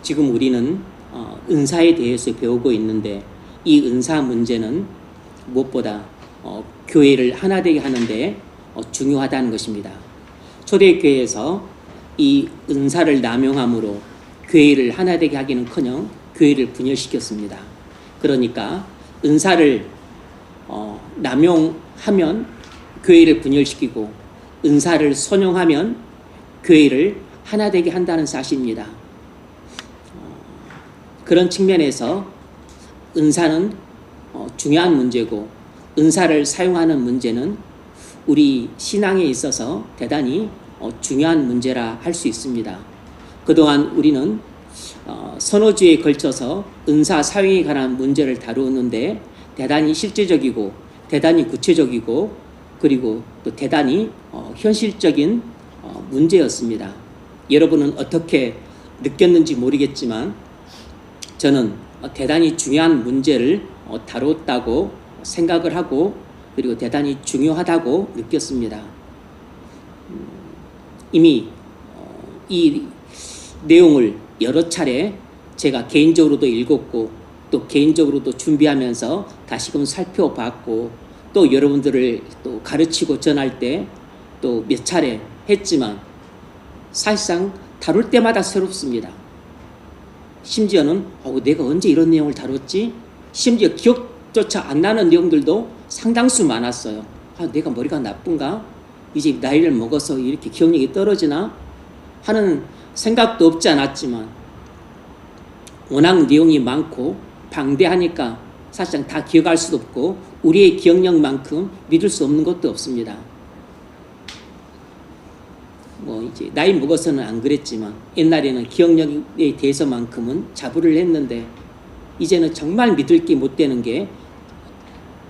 지금 우리는 은사에 대해서 배우고 있는데 이 은사 문제는 무엇보다 교회를 하나 되게 하는데 중요하다는 것입니다. 초대교회에서 이 은사를 남용함으로 교회를 하나 되게 하기는커녕 교회를 분열시켰습니다. 그러니까 은사를 남용하면 교회를 분열시키고 은사를 선용하면 교회를 하나 되게 한다는 사실입니다. 그런 측면에서 은사는 중요한 문제고 은사를 사용하는 문제는 우리 신앙에 있어서 대단히 중요한 문제라 할 수 있습니다. 그동안 우리는 서너 주에 걸쳐서 은사 사용에 관한 문제를 다루었는데 대단히 실제적이고 대단히 구체적이고 그리고 또 대단히 현실적인 문제였습니다. 여러분은 어떻게 느꼈는지 모르겠지만 저는 대단히 중요한 문제를 다뤘다고 생각을 하고 그리고 대단히 중요하다고 느꼈습니다. 이미 이 내용을 여러 차례 제가 개인적으로도 읽었고 또 개인적으로도 준비하면서 다시금 살펴봤고 또 여러분들을 또 가르치고 전할 때 또 몇 차례 했지만 사실상 다룰 때마다 새롭습니다. 심지어는 내가 언제 이런 내용을 다뤘지? 심지어 기억조차 안 나는 내용들도 상당수 많았어요. 내가 머리가 나쁜가? 이제 나이를 먹어서 이렇게 기억력이 떨어지나? 하는 생각도 없지 않았지만 워낙 내용이 많고 방대하니까 사실상 다 기억할 수도 없고 우리의 기억력만큼 믿을 수 없는 것도 없습니다. 이제 나이 먹어서는 안 그랬지만 옛날에는 기억력에 대해서만큼은 자부를 했는데 이제는 정말 믿을 게 못 되는 게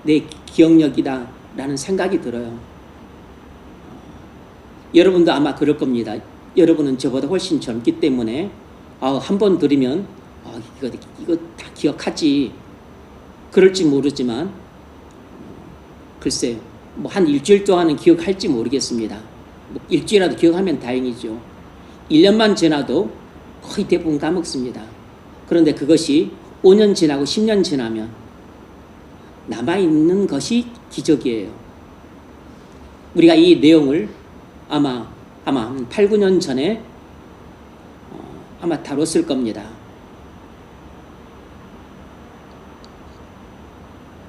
내 기억력이다 라는 생각이 들어요. 여러분도 아마 그럴 겁니다. 여러분은 저보다 훨씬 젊기 때문에 한 번 들으면 이거 다 기억하지 그럴지 모르지만 글쎄 한 일주일 동안은 기억할지 모르겠습니다. 일주일이라도 기억하면 다행이죠. 1년만 지나도 거의 대부분 까먹습니다. 그런데 그것이 5년 지나고 10년 지나면 남아있는 것이 기적이에요. 우리가 이 내용을 아마 한 8, 9년 전에 아마 다뤘을 겁니다.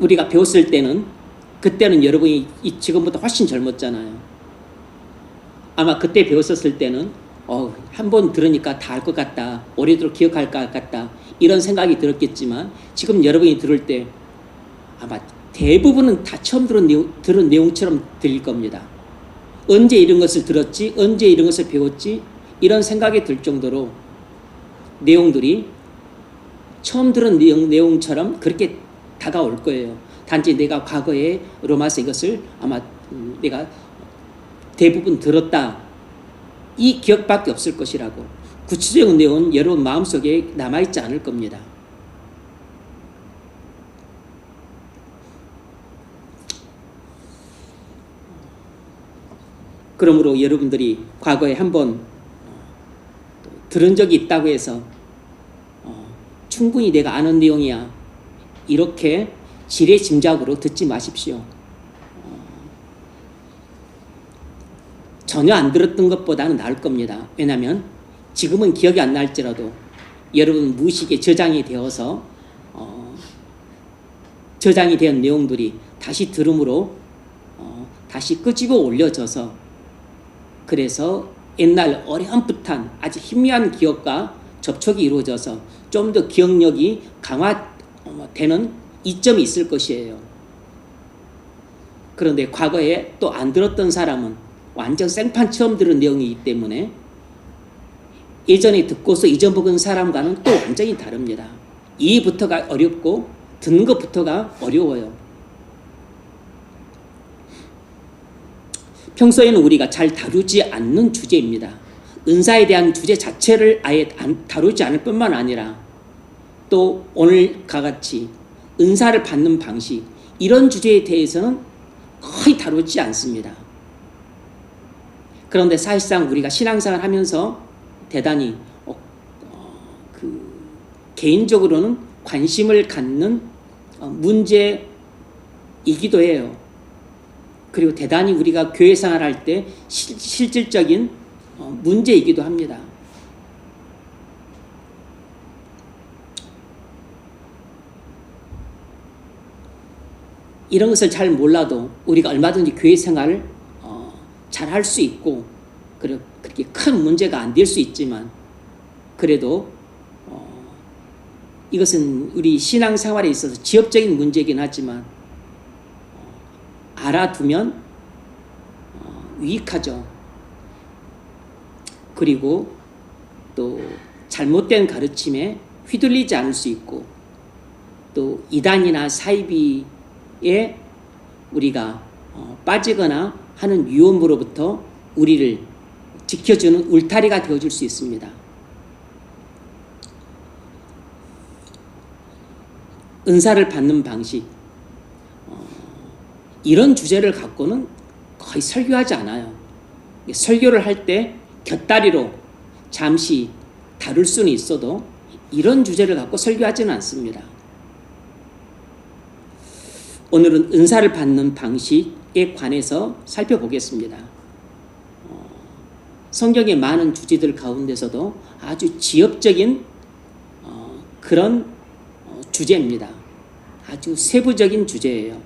우리가 배웠을 때는 그때는 여러분이 지금보다 훨씬 젊었잖아요. 아마 그때 배웠었을 때는 한 번 들으니까 다 알 것 같다. 오래도록 기억할 것 같다. 이런 생각이 들었겠지만 지금 여러분이 들을 때 아마 대부분은 다 처음 들은 내용처럼 들릴 겁니다. 언제 이런 것을 들었지? 언제 이런 것을 배웠지? 이런 생각이 들 정도로 내용들이 처음 들은 내용처럼 그렇게 다가올 거예요. 단지 내가 과거에 로마서 이것을 아마 내가 대부분 들었다. 이 기억밖에 없을 것이라고. 구체적인 내용은 여러분 마음속에 남아있지 않을 겁니다. 그러므로 여러분들이 과거에 한번 들은 적이 있다고 해서 충분히 내가 아는 내용이야 이렇게 지레짐작으로 듣지 마십시오. 전혀 안 들었던 것보다는 나을 겁니다. 왜냐하면 지금은 기억이 안 날지라도 여러분 무의식에 저장이 되어서 저장이 된 내용들이 다시 들음으로 다시 끄집어 올려져서 그래서 옛날 어렴풋한 아주 희미한 기억과 접촉이 이루어져서 좀 더 기억력이 강화되는 이점이 있을 것이에요. 그런데 과거에 또 안 들었던 사람은 완전 생판 처음 들은 내용이기 때문에 예전에 듣고서 잊어먹은 사람과는 또 완전히 다릅니다. 이해부터가 어렵고 듣는 것부터가 어려워요. 평소에는 우리가 잘 다루지 않는 주제입니다. 은사에 대한 주제 자체를 아예 다루지 않을 뿐만 아니라 또 오늘과 같이 은사를 받는 방식 이런 주제에 대해서는 거의 다루지 않습니다. 그런데 사실상 우리가 신앙생활 하면서 대단히 개인적으로는 관심을 갖는 문제이기도 해요. 그리고 대단히 우리가 교회 생활할 때 실질적인 문제이기도 합니다. 이런 것을 잘 몰라도 우리가 얼마든지 교회 생활을 잘 할 수 있고 그렇게 큰 문제가 안 될 수 있지만 그래도 이것은 우리 신앙생활에 있어서 지엽적인 문제이긴 하지만 알아두면 유익하죠. 그리고 또 잘못된 가르침에 휘둘리지 않을 수 있고 또 이단이나 사이비에 우리가 빠지거나 하는 위험으로부터 우리를 지켜주는 울타리가 되어줄 수 있습니다. 은사를 받는 방식, 이런 주제를 갖고는 거의 설교하지 않아요. 설교를 할 때 곁다리로 잠시 다룰 수는 있어도 이런 주제를 갖고 설교하지는 않습니다. 오늘은 은사를 받는 방식에 관해서 살펴보겠습니다. 성경의 많은 주제들 가운데서도 아주 지엽적인 그런 주제입니다. 아주 세부적인 주제예요.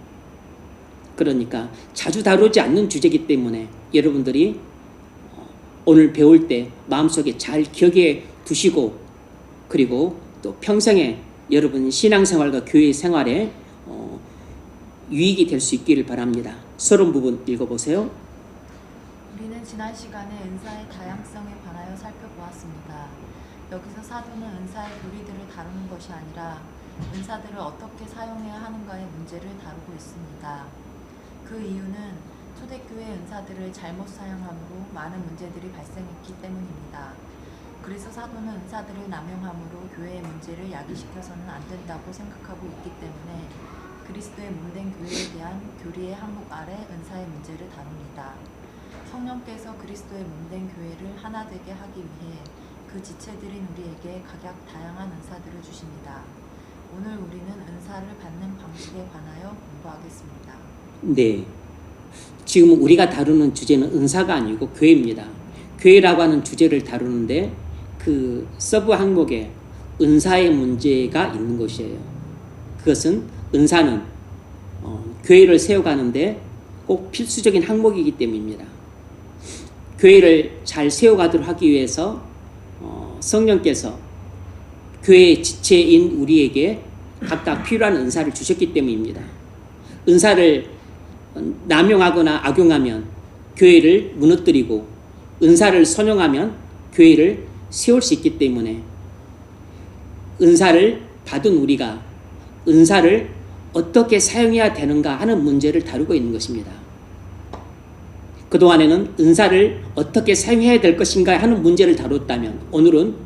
그러니까 자주 다루지 않는 주제이기 때문에 여러분들이 오늘 배울 때 마음속에 잘 기억해 두시고 그리고 또 평생에 여러분 신앙생활과 교회 생활에 유익이 될 수 있기를 바랍니다. 서론 부분 읽어보세요. 우리는 지난 시간에 은사의 다양성에 관하여 살펴보았습니다. 여기서 사도는 은사의 교리들을 다루는 것이 아니라 은사들을 어떻게 사용해야 하는가의 문제를 다루고 있습니다. 그 이유는 초대교회 은사들을 잘못 사용함으로 많은 문제들이 발생했기 때문입니다. 그래서 사도는 은사들을 남용함으로 교회의 문제를 야기시켜서는 안 된다고 생각하고 있기 때문에 그리스도의 몸된 교회에 대한 교리의 항목 아래 은사의 문제를 다룹니다. 성령께서 그리스도의 몸된 교회를 하나 되게 하기 위해 그 지체들인 우리에게 각각 다양한 은사들을 주십니다. 오늘 우리는 은사를 받는 방식에 관하여 공부하겠습니다. 네, 지금 우리가 다루는 주제는 은사가 아니고 교회입니다. 교회라고 하는 주제를 다루는데 그 서브 항목에 은사의 문제가 있는 것이에요. 그것은 은사는 교회를 세워가는데 꼭 필수적인 항목이기 때문입니다. 교회를 잘 세워가도록 하기 위해서 성령께서 교회의 지체인 우리에게 각각 필요한 은사를 주셨기 때문입니다. 은사를 남용하거나 악용하면 교회를 무너뜨리고 은사를 선용하면 교회를 세울 수 있기 때문에 은사를 받은 우리가 은사를 어떻게 사용해야 되는가 하는 문제를 다루고 있는 것입니다. 그동안에는 은사를 어떻게 사용해야 될 것인가 하는 문제를 다뤘다면 오늘은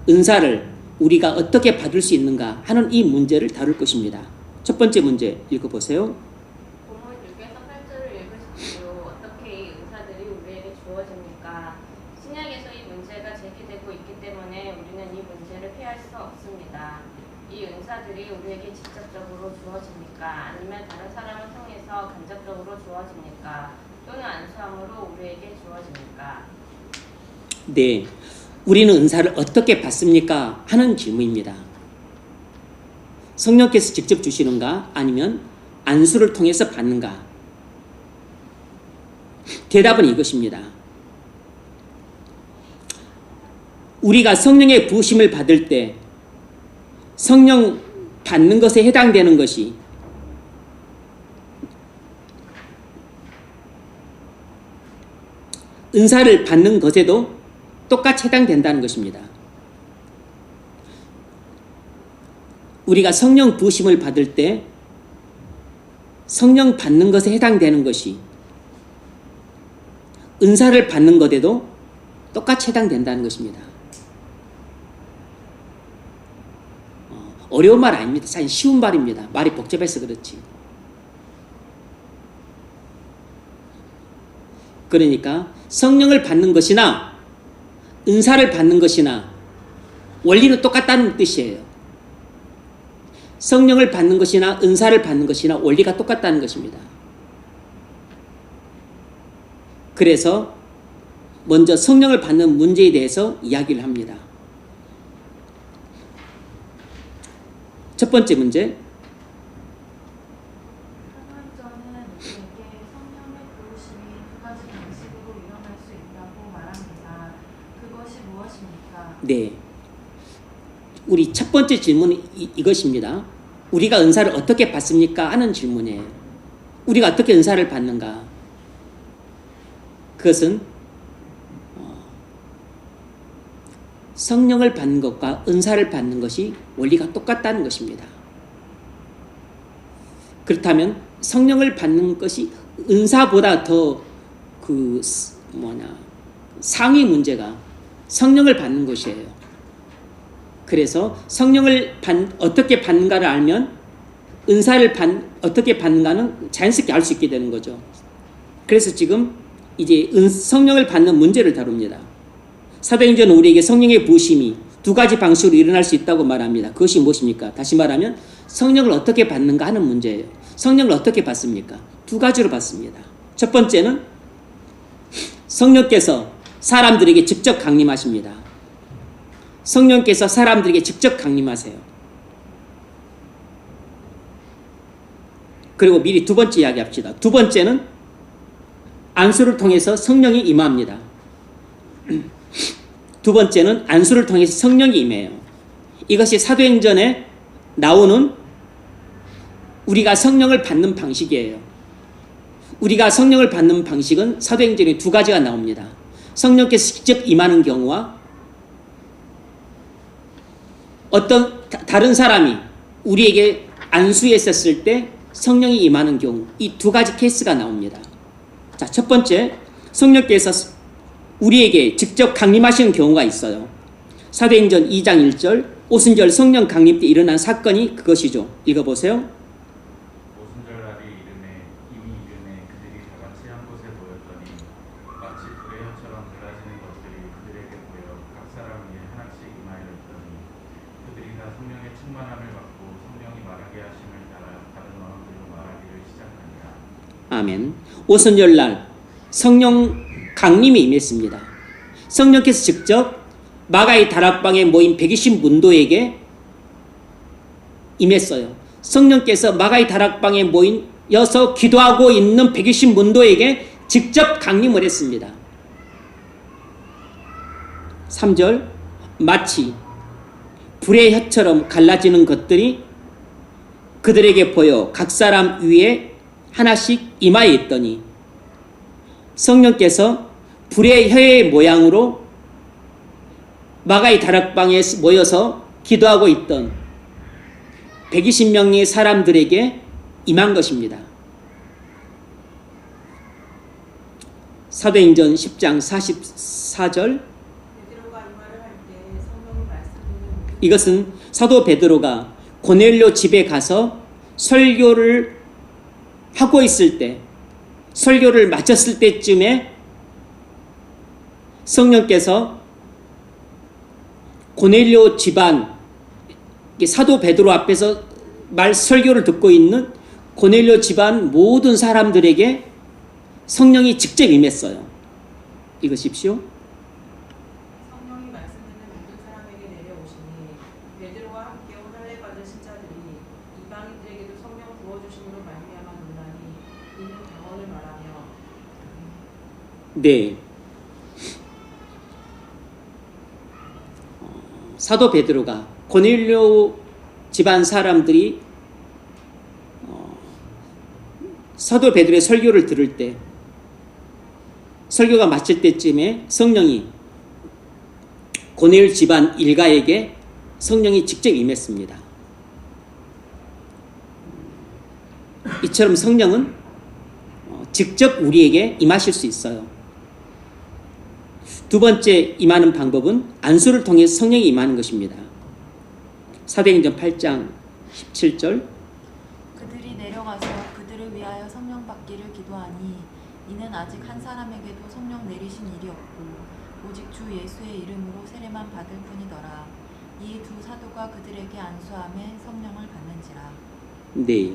은사를 우리가 어떻게 받을 수 있는가 하는 이 문제를 다룰 것입니다. 첫 번째 문제 읽어보세요. 본문 6에서 8절을 읽으십시오. 어떻게 이 은사들이 우리에게 주어집니까? 신약에서 이 문제가 제기되고 있기 때문에 우리는 이 문제를 피할 수 없습니다. 이 은사들이 우리에게 직접적으로 주어집니까? 아니면 다른 사람을 통해서 간접적으로 주어집니까? 또는 안수함으로 우리에게 주어집니까? 네, 우리는 은사를 어떻게 받습니까? 하는 질문입니다. 성령께서 직접 주시는가? 아니면 안수를 통해서 받는가? 대답은 이것입니다. 우리가 성령의 부으심을 받을 때 성령 받는 것에 해당되는 것이 은사를 받는 것에도 똑같이 해당된다는 것입니다. 우리가 성령 부으심을 받을 때 성령 받는 것에 해당되는 것이 은사를 받는 것에도 똑같이 해당된다는 것입니다. 어려운 말 아닙니다. 사실 쉬운 말입니다. 말이 복잡해서 그렇지. 그러니까 성령을 받는 것이나 은사를 받는 것이나 원리는 똑같다는 뜻이에요. 성령을 받는 것이나 은사를 받는 것이나 원리가 똑같다는 것입니다. 그래서 먼저 성령을 받는 문제에 대해서 이야기를 합니다. 첫 번째 문제. 사도행전은 우리에게 성령의 부으심이 두 가지 방식으로 일어날 수 있다고 말합니다. 그것이 무엇입니까? 네. 우리 첫 번째 질문은 이것입니다. 우리가 은사를 어떻게 받습니까? 하는 질문이에요. 우리가 어떻게 은사를 받는가? 그것은 성령을 받는 것과 은사를 받는 것이 원리가 똑같다는 것입니다. 그렇다면 성령을 받는 것이 은사보다 더 상위 문제가 성령을 받는 것이에요. 그래서 성령을 어떻게 받는가를 알면 은사를 어떻게 받는가는 자연스럽게 알 수 있게 되는 거죠. 그래서 지금 이제 성령을 받는 문제를 다룹니다. 사도행전은 우리에게 성령의 부으심이 두 가지 방식으로 일어날 수 있다고 말합니다. 그것이 무엇입니까? 다시 말하면 성령을 어떻게 받는가 하는 문제예요. 성령을 어떻게 받습니까? 두 가지로 받습니다. 첫 번째는 성령께서 사람들에게 직접 강림하십니다. 성령께서 사람들에게 직접 강림하세요. 그리고 미리 두 번째 이야기합시다. 두 번째는 안수를 통해서 성령이 임합니다. 두 번째는 안수를 통해서 성령이 임해요. 이것이 사도행전에 나오는 우리가 성령을 받는 방식이에요. 우리가 성령을 받는 방식은 사도행전에 두 가지가 나옵니다. 성령께서 직접 임하는 경우와 어떤 다른 사람이 우리에게 안수했었을 때 성령이 임하는 경우, 이 두 가지 케이스가 나옵니다. 자, 첫 번째, 성령께서 우리에게 직접 강림하시는 경우가 있어요. 사도행전 2장 1절, 오순절 성령 강림 때 일어난 사건이 그것이죠. 읽어보세요. 오순절 날이 이미 이름에 그들이 다 같이 한 곳에 모였더니 마치 불의 혀처럼 갈라지는 것들이 그들에게 보여 각 사람 위에 하나씩 임하였더니 그들이 다 성령의 충만함을 받고 성령이 말하게 하심을 따라 다른 언어들로 말하기를 시작하니라. 아멘. 오순절 날 성령 강림이 임했습니다. 성령께서 직접 마가의 다락방에 모인 120문도에게 임했어요. 성령께서 마가의 다락방에 모여서 기도하고 있는 120문도에게 직접 강림을 했습니다. 3절, 마치 불의 혀처럼 갈라지는 것들이 그들에게 보여 각 사람 위에 하나씩 임하여 있더니 성령께서 불의 혀의 모양으로 마가의 다락방에 모여서 기도하고 있던 120명의 사람들에게 임한 것입니다. 사도행전 10장 44절, 이것은 사도 베드로가 고넬료 집에 가서 설교를 하고 있을 때, 설교를 마쳤을 때쯤에 성령께서 고넬료 집안, 사도 베드로 앞에서 설교를 듣고 있는 고넬료 집안 모든 사람들에게 성령이 직접 임했어요. 읽으십시오. 성령이 말씀 듣는 모든 사람에게 내려오시니 베드로와 함께 호날레 받은 신자들이 이방인들에게도 성령 부어주심으로 말미암아 논란이 이는 병언을 말하며. 네. 사도 베드로가 고넬료 집안 사람들이 사도 베드로의 설교를 들을 때, 설교가 마칠 때쯤에 성령이 고넬료 집안 일가에게 성령이 직접 임했습니다. 이처럼 성령은 직접 우리에게 임하실 수 있어요. 두 번째 임하는 방법은 안수를 통해서 성령이 임하는 것입니다. 사도행전 8장 17절, 그들이 내려가서 그들을 위하여 성령 받기를 기도하니 이는 아직 한 사람에게도 성령 내리신 일이 없고 오직 주 예수의 이름으로 세례만 받을 뿐이더라. 이 두 사도가 그들에게 안수하며 성령을 받는지라. 네.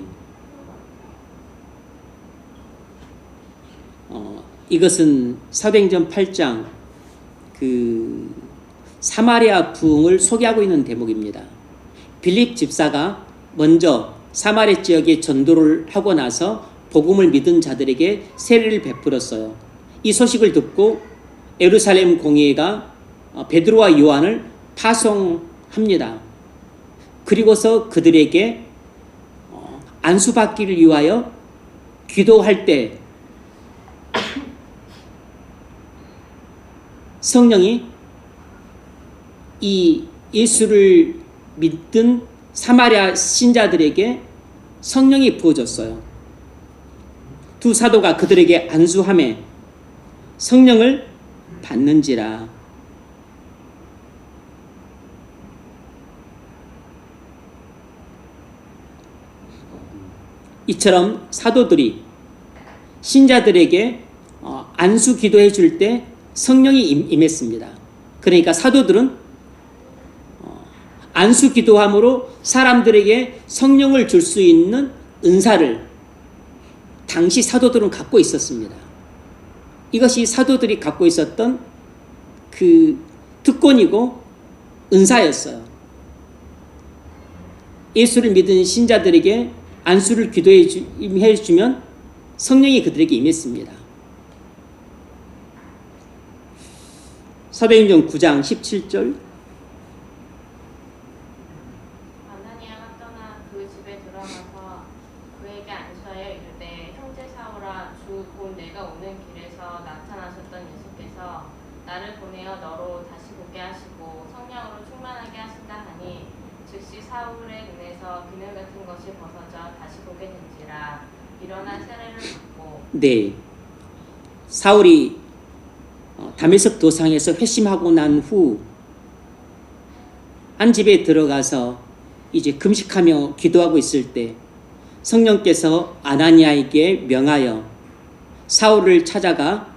이것은 사도행전 8장 그 사마리아 부흥을 소개하고 있는 대목입니다. 빌립 집사가 먼저 사마리아 지역에 전도를 하고 나서 복음을 믿은 자들에게 세례를 베풀었어요. 이 소식을 듣고 예루살렘 공회가 베드로와 요한을 파송합니다. 그리고서 그들에게 안수받기를 위하여 기도할 때 성령이 이 예수를 믿던 사마리아 신자들에게 성령이 부어졌어요. 두 사도가 그들에게 안수하며 성령을 받는지라. 이처럼 사도들이 신자들에게 안수 기도해 줄 때 성령이 임했습니다. 그러니까 사도들은 안수 기도함으로 사람들에게 성령을 줄 수 있는 은사를 당시 사도들은 갖고 있었습니다. 이것이 사도들이 갖고 있었던 그 특권이고 은사였어요. 예수를 믿은 신자들에게 안수를 기도해 주면 성령이 그들에게 임했습니다. 사도행전 9장 17절. 아나니아가 떠나 그 집에 들어가서 그에게 안수하여 이르되 형제 사울아 주 곧 내가 오는 길에서 나타나셨던 예수께서 나를 보내어 너로 다시 보게 하시고 성령으로 충만하게 하신다 하니 즉시 사울의 눈에서 비늘 같은 것이 벗어져 다시 보게 된지라. 일어나 세례를 받고. 네, 사울이 다메섹 도상에서 회심하고 난 후 한 집에 들어가서 이제 금식하며 기도하고 있을 때 성령께서 아나니아에게 명하여 사울을 찾아가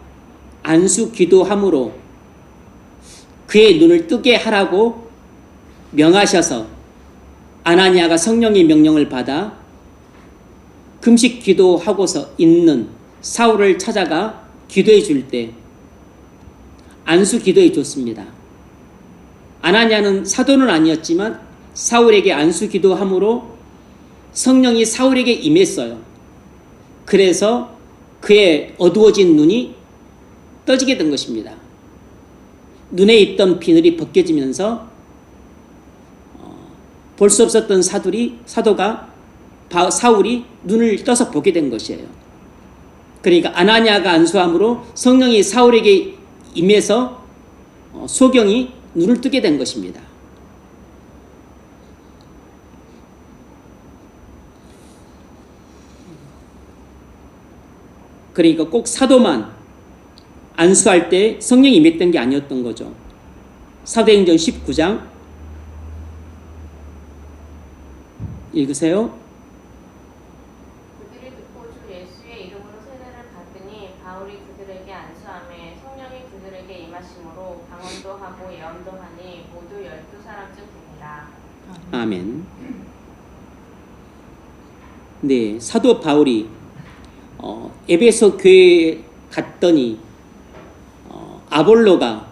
안수 기도함으로 그의 눈을 뜨게 하라고 명하셔서 아나니아가 성령의 명령을 받아 금식 기도하고서 있는 사울을 찾아가 기도해 줄 때 안수 기도해 줬습니다. 아나니아는 사도는 아니었지만 사울에게 안수 기도함으로 성령이 사울에게 임했어요. 그래서 그의 어두워진 눈이 떠지게 된 것입니다. 눈에 있던 비늘이 벗겨지면서 볼 수 없었던 사울이 눈을 떠서 보게 된 것이에요. 그러니까 아나니아가 안수함으로 성령이 사울에게 임해서 소경이 눈을 뜨게 된 것입니다. 그러니까 꼭 사도만 안수할 때 성령이 임했던 게 아니었던 거죠. 사도행전 19장 읽으세요. 그들이 듣고 주 예수의 이름으로 세례를 받으니 바울이 그들에게 안수하며 성령이 그들에게 임하심으로 방언도 하고 예언도 하니 모두 12사람쯤 되니라. 아멘. 네, 사도 바울이 에베소 교회에 갔더니 아볼로가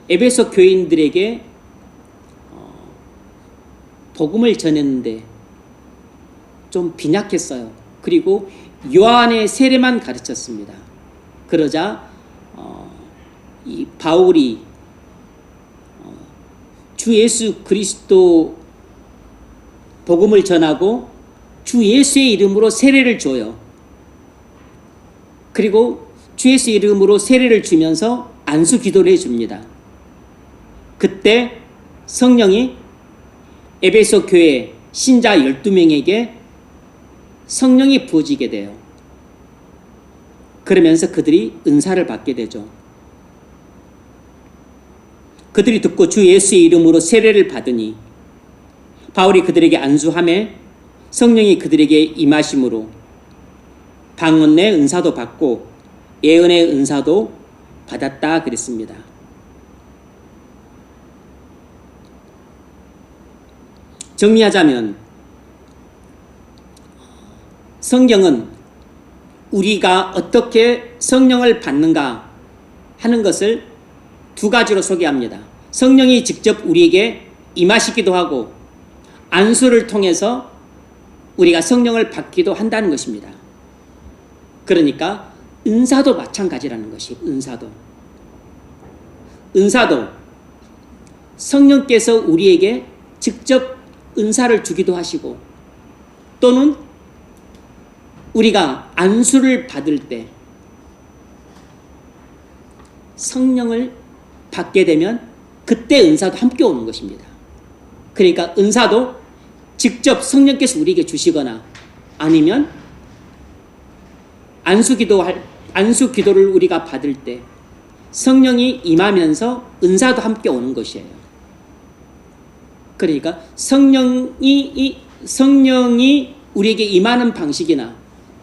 에베소 교인들에게 복음을 전했는데 좀 빈약했어요. 그리고 요한의 세례만 가르쳤습니다. 그러자 이 바울이 주 예수 그리스도 복음을 전하고 주 예수의 이름으로 세례를 줘요. 그리고 주 예수 이름으로 세례를 주면서 안수 기도를 해줍니다. 그때 성령이 에베소 교회 신자 12명에게 성령이 부어지게 돼요. 그러면서 그들이 은사를 받게 되죠. 그들이 듣고 주 예수의 이름으로 세례를 받으니 바울이 그들에게 안수하며 성령이 그들에게 임하심으로 방언의 은사도 받고 예언의 은사도 받았다 그랬습니다. 정리하자면 성경은 우리가 어떻게 성령을 받는가 하는 것을 두 가지로 소개합니다. 성령이 직접 우리에게 임하시기도 하고 안수를 통해서 우리가 성령을 받기도 한다는 것입니다. 그러니까 은사도 마찬가지라는 것이에요. 은사도 성령께서 우리에게 직접 은사를 주기도 하시고 또는 우리가 안수를 받을 때 성령을 받게 되면 그때 은사도 함께 오는 것입니다. 그러니까 은사도 직접 성령께서 우리에게 주시거나 아니면 안수 기도를 우리가 받을 때 성령이 임하면서 은사도 함께 오는 것이에요. 그러니까 성령이 우리에게 임하는 방식이나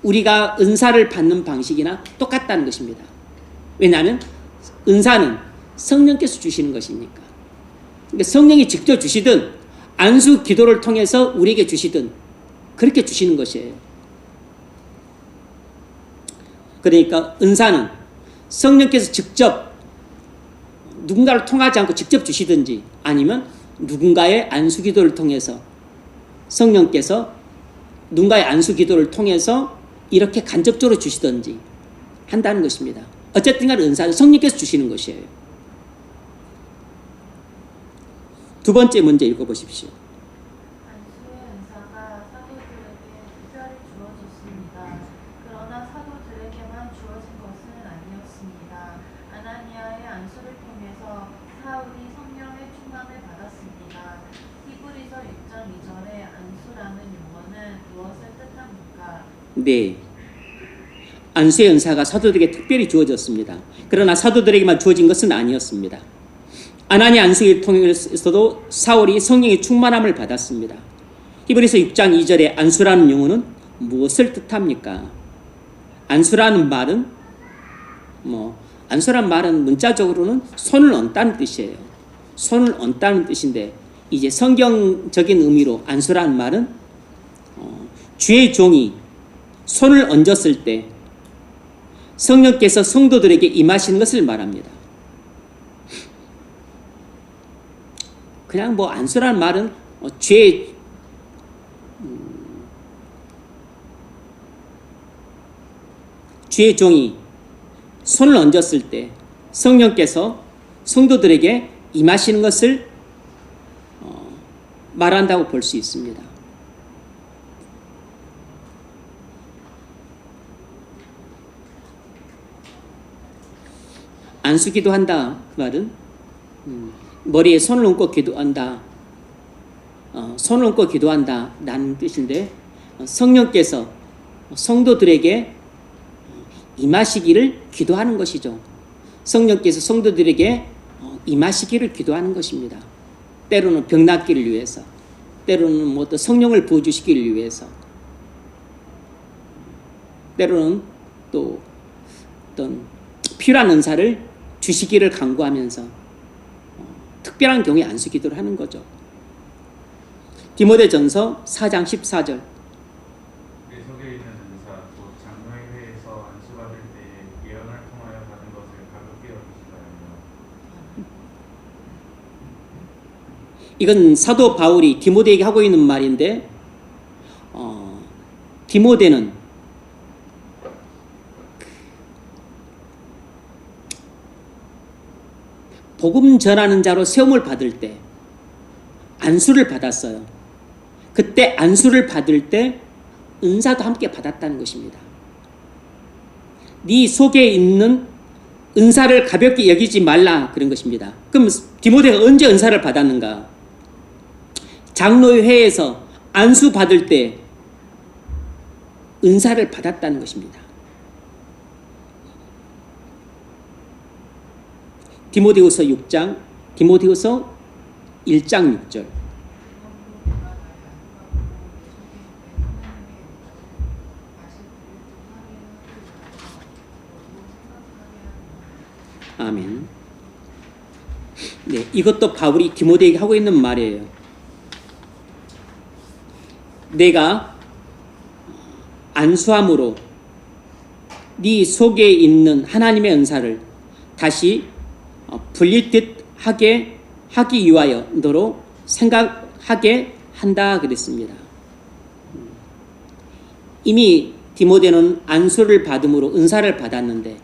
우리가 은사를 받는 방식이나 똑같다는 것입니다. 왜냐하면 은사는 성령께서 주시는 것이니까. 그러니까 성령이 직접 주시든 안수 기도를 통해서 우리에게 주시든 그렇게 주시는 것이에요. 그러니까 은사는 성령께서 직접 누군가를 통하지 않고 직접 주시든지 아니면 누군가의 안수 기도를 통해서 성령께서 누군가의 안수 기도를 통해서 이렇게 간접적으로 주시든지 한다는 것입니다. 어쨌든 간에 은사는 성령께서 주시는 것이에요. 두 번째 문제 읽어보십시오. 안수의 은사가 사도들에게 특별히 주어졌습니다. 그러나 사도들에게만 주어진 것은 아니었습니다. 아나니아의 안수를 통해서 사울이 성령의 충만을 받았습니다. 히브리서 6장 2절의 안수라는 용어는 무엇을 뜻합니까? 네. 안수의 은사가 사도들에게 특별히 주어졌습니다. 그러나 사도들에게만 주어진 것은 아니었습니다. 아나니아 안수를 통해서도 사울이 성령의 충만함을 받았습니다. 히브리서 6장 2절의 안수라는 용어는 무엇을 뜻합니까? 안수라는 말은 문자적으로는 손을 얹다는 뜻이에요. 손을 얹다는 뜻인데 이제 성경적인 의미로 안수라는 말은 주의 종이 손을 얹었을 때 성령께서 성도들에게 임하시는 것을 말합니다. 그냥 안수라는 말은 주의 종이 손을 얹었을 때 성령께서 성도들에게 임하시는 것을 말한다고 볼 수 있습니다. 안수 기도한다 그 말은 머리에 손을 얹고 기도한다. 손을 얹고 기도한다 라는 뜻인데 성령께서 성도들에게 임하시기를 기도하는 것이죠. 성령께서 성도들에게 임하시기를 기도하는 것입니다. 때로는 병 낫기를 위해서, 때로는 또 성령을 부어주시기를 위해서, 때로는 또 어떤 필요한 은사를 주시기를 간구하면서 특별한 경우에 안수 기도를 하는 거죠. 디모데전서 4장 14절. 내 속에 있는 은사 곧 장로의 회에서 안수받을 때에 예언을 통하여 받은 것을 가볍게 여기지 말며. 이건 사도 바울이 디모데에게 하고 있는 말인데 디모데는 복음 전하는 자로 세움을 받을 때 안수를 받았어요. 그때 안수를 받을 때 은사도 함께 받았다는 것입니다. 네 속에 있는 은사를 가볍게 여기지 말라 그런 것입니다. 그럼 디모데가 언제 은사를 받았는가? 장로의 회에서 안수 받을 때 은사를 받았다는 것입니다. 디모데후서 1장 6절. 아멘. 네, 이것도 바울이 디모데에게 하고 있는 말이에요. 내가 안수함으로 네 속에 있는 하나님의 은사를 다시 불릴 듯 하기 위하여 너로 생각하게 한다 그랬습니다. 이미 디모데는 안수를 받음으로 은사를 받았는데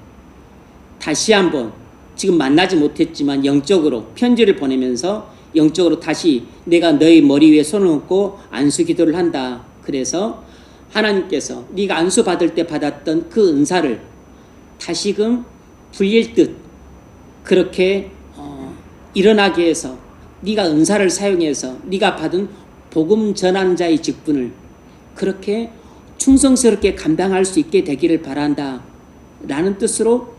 다시 한번 지금 만나지 못했지만 영적으로 편지를 보내면서 영적으로 다시 내가 너희 머리 위에 손을 얹고 안수 기도를 한다. 그래서 하나님께서 네가 안수 받을 때 받았던 그 은사를 다시금 불릴 듯 그렇게 일어나게 해서 네가 은사를 사용해서 네가 받은 복음 전하는 자의 직분을 그렇게 충성스럽게 감당할 수 있게 되기를 바란다 라는 뜻으로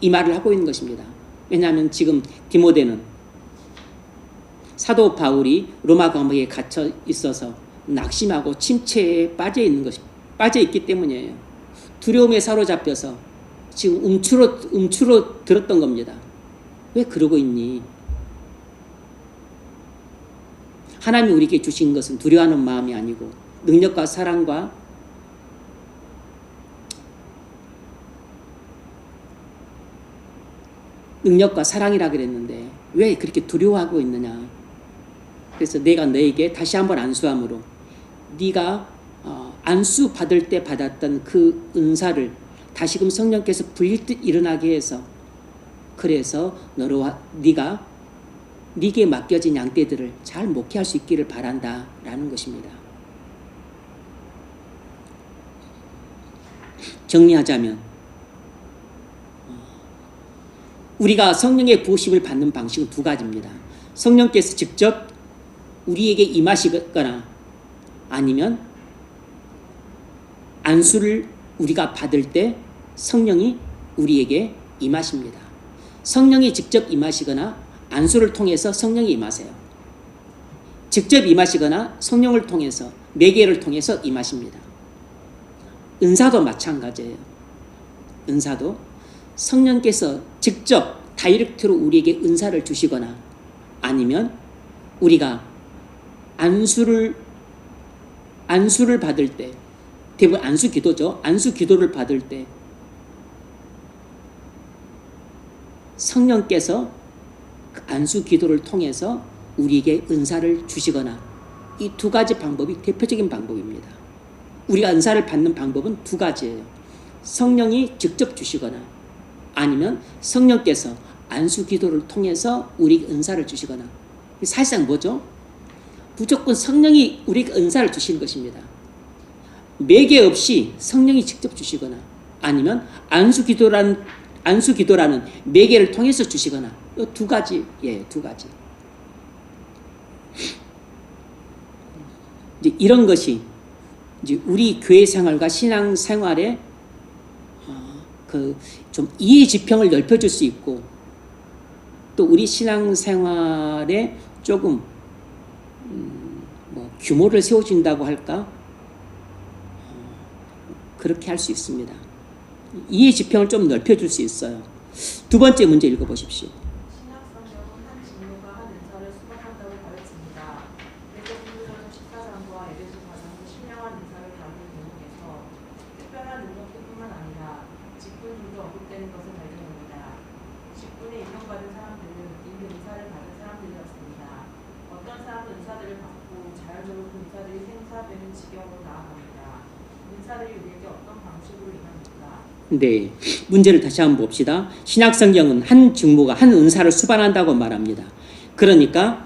이 말을 하고 있는 것입니다. 왜냐하면 지금 디모데는 사도 바울이 로마 감옥에 갇혀 있어서 낙심하고 침체에 빠져 있기 때문이에요. 두려움에 사로잡혀서 지금 움츠러 들었던 겁니다. 왜 그러고 있니? 하나님이 우리에게 주신 것은 두려워하는 마음이 아니고 능력과 사랑과 사랑이라 그랬는데 왜 그렇게 두려워하고 있느냐? 그래서 내가 너에게 다시 한번 안수함으로 네가 안수 받을 때 받았던 그 은사를 다시금 성령께서 불릴 듯 일어나게 해서 그래서 네게 맡겨진 양떼들을 잘 목회할 수 있기를 바란다 라는 것입니다. 정리하자면 우리가 성령의 부으심을 받는 방식은 두 가지입니다. 성령께서 직접 우리에게 임하시거나 아니면 안수를 우리가 받을 때 성령이 우리에게 임하십니다. 성령이 직접 임하시거나 안수를 통해서 성령이 임하세요. 직접 임하시거나 성령을 통해서 매개를 통해서 임하십니다. 은사도 마찬가지예요. 은사도 성령께서 직접 다이렉트로 우리에게 은사를 주시거나 아니면 우리가 안수를 받을 때 대부분 안수 기도죠. 안수 기도를 받을 때 성령께서 그 안수 기도를 통해서 우리에게 은사를 주시거나 이 두 가지 방법이 대표적인 방법입니다. 우리가 은사를 받는 방법은 두 가지예요. 성령이 직접 주시거나 아니면 성령께서 안수 기도를 통해서 우리에게 은사를 주시거나 사실상 뭐죠? 무조건 성령이 우리에게 은사를 주시는 것입니다. 매개 없이 성령이 직접 주시거나 아니면 안수 기도라는 매개를 통해서 주시거나 이 두 가지예요. 두 가지. 이제 이런 것이 이제 우리 교회 생활과 신앙 생활에 좀 이해 지평을 넓혀줄 수 있고 또 우리 신앙 생활에 조금 규모를 세워준다고 할까? 그렇게 할 수 있습니다. 이해 지평을 좀 넓혀줄 수 있어요. 두 번째 문제 읽어보십시오. 신약성경은 한 직무가 한 은사를 수반한다고 가르칩니다. 그래서 고린도전서 14장과 에베소 4장도 신령한 은사를 다루는 대목에서 특별한 능력뿐만 아니라 직분들도 언급되는 것을 발견합니다. 직분에 임명받은 사람들은 이미 은사를 받은 사람들이었습니다. 어떤 사람은 은사들을 받고 자연적으로 그 은사들이 생사되는 지경으로 나아갑니다. 은사들이 우리에게 어떤 방식으로 임합니까? 네, 문제를 다시 한번 봅시다. 신약성경은 한 직무가 한 은사를 수반한다고 말합니다. 그러니까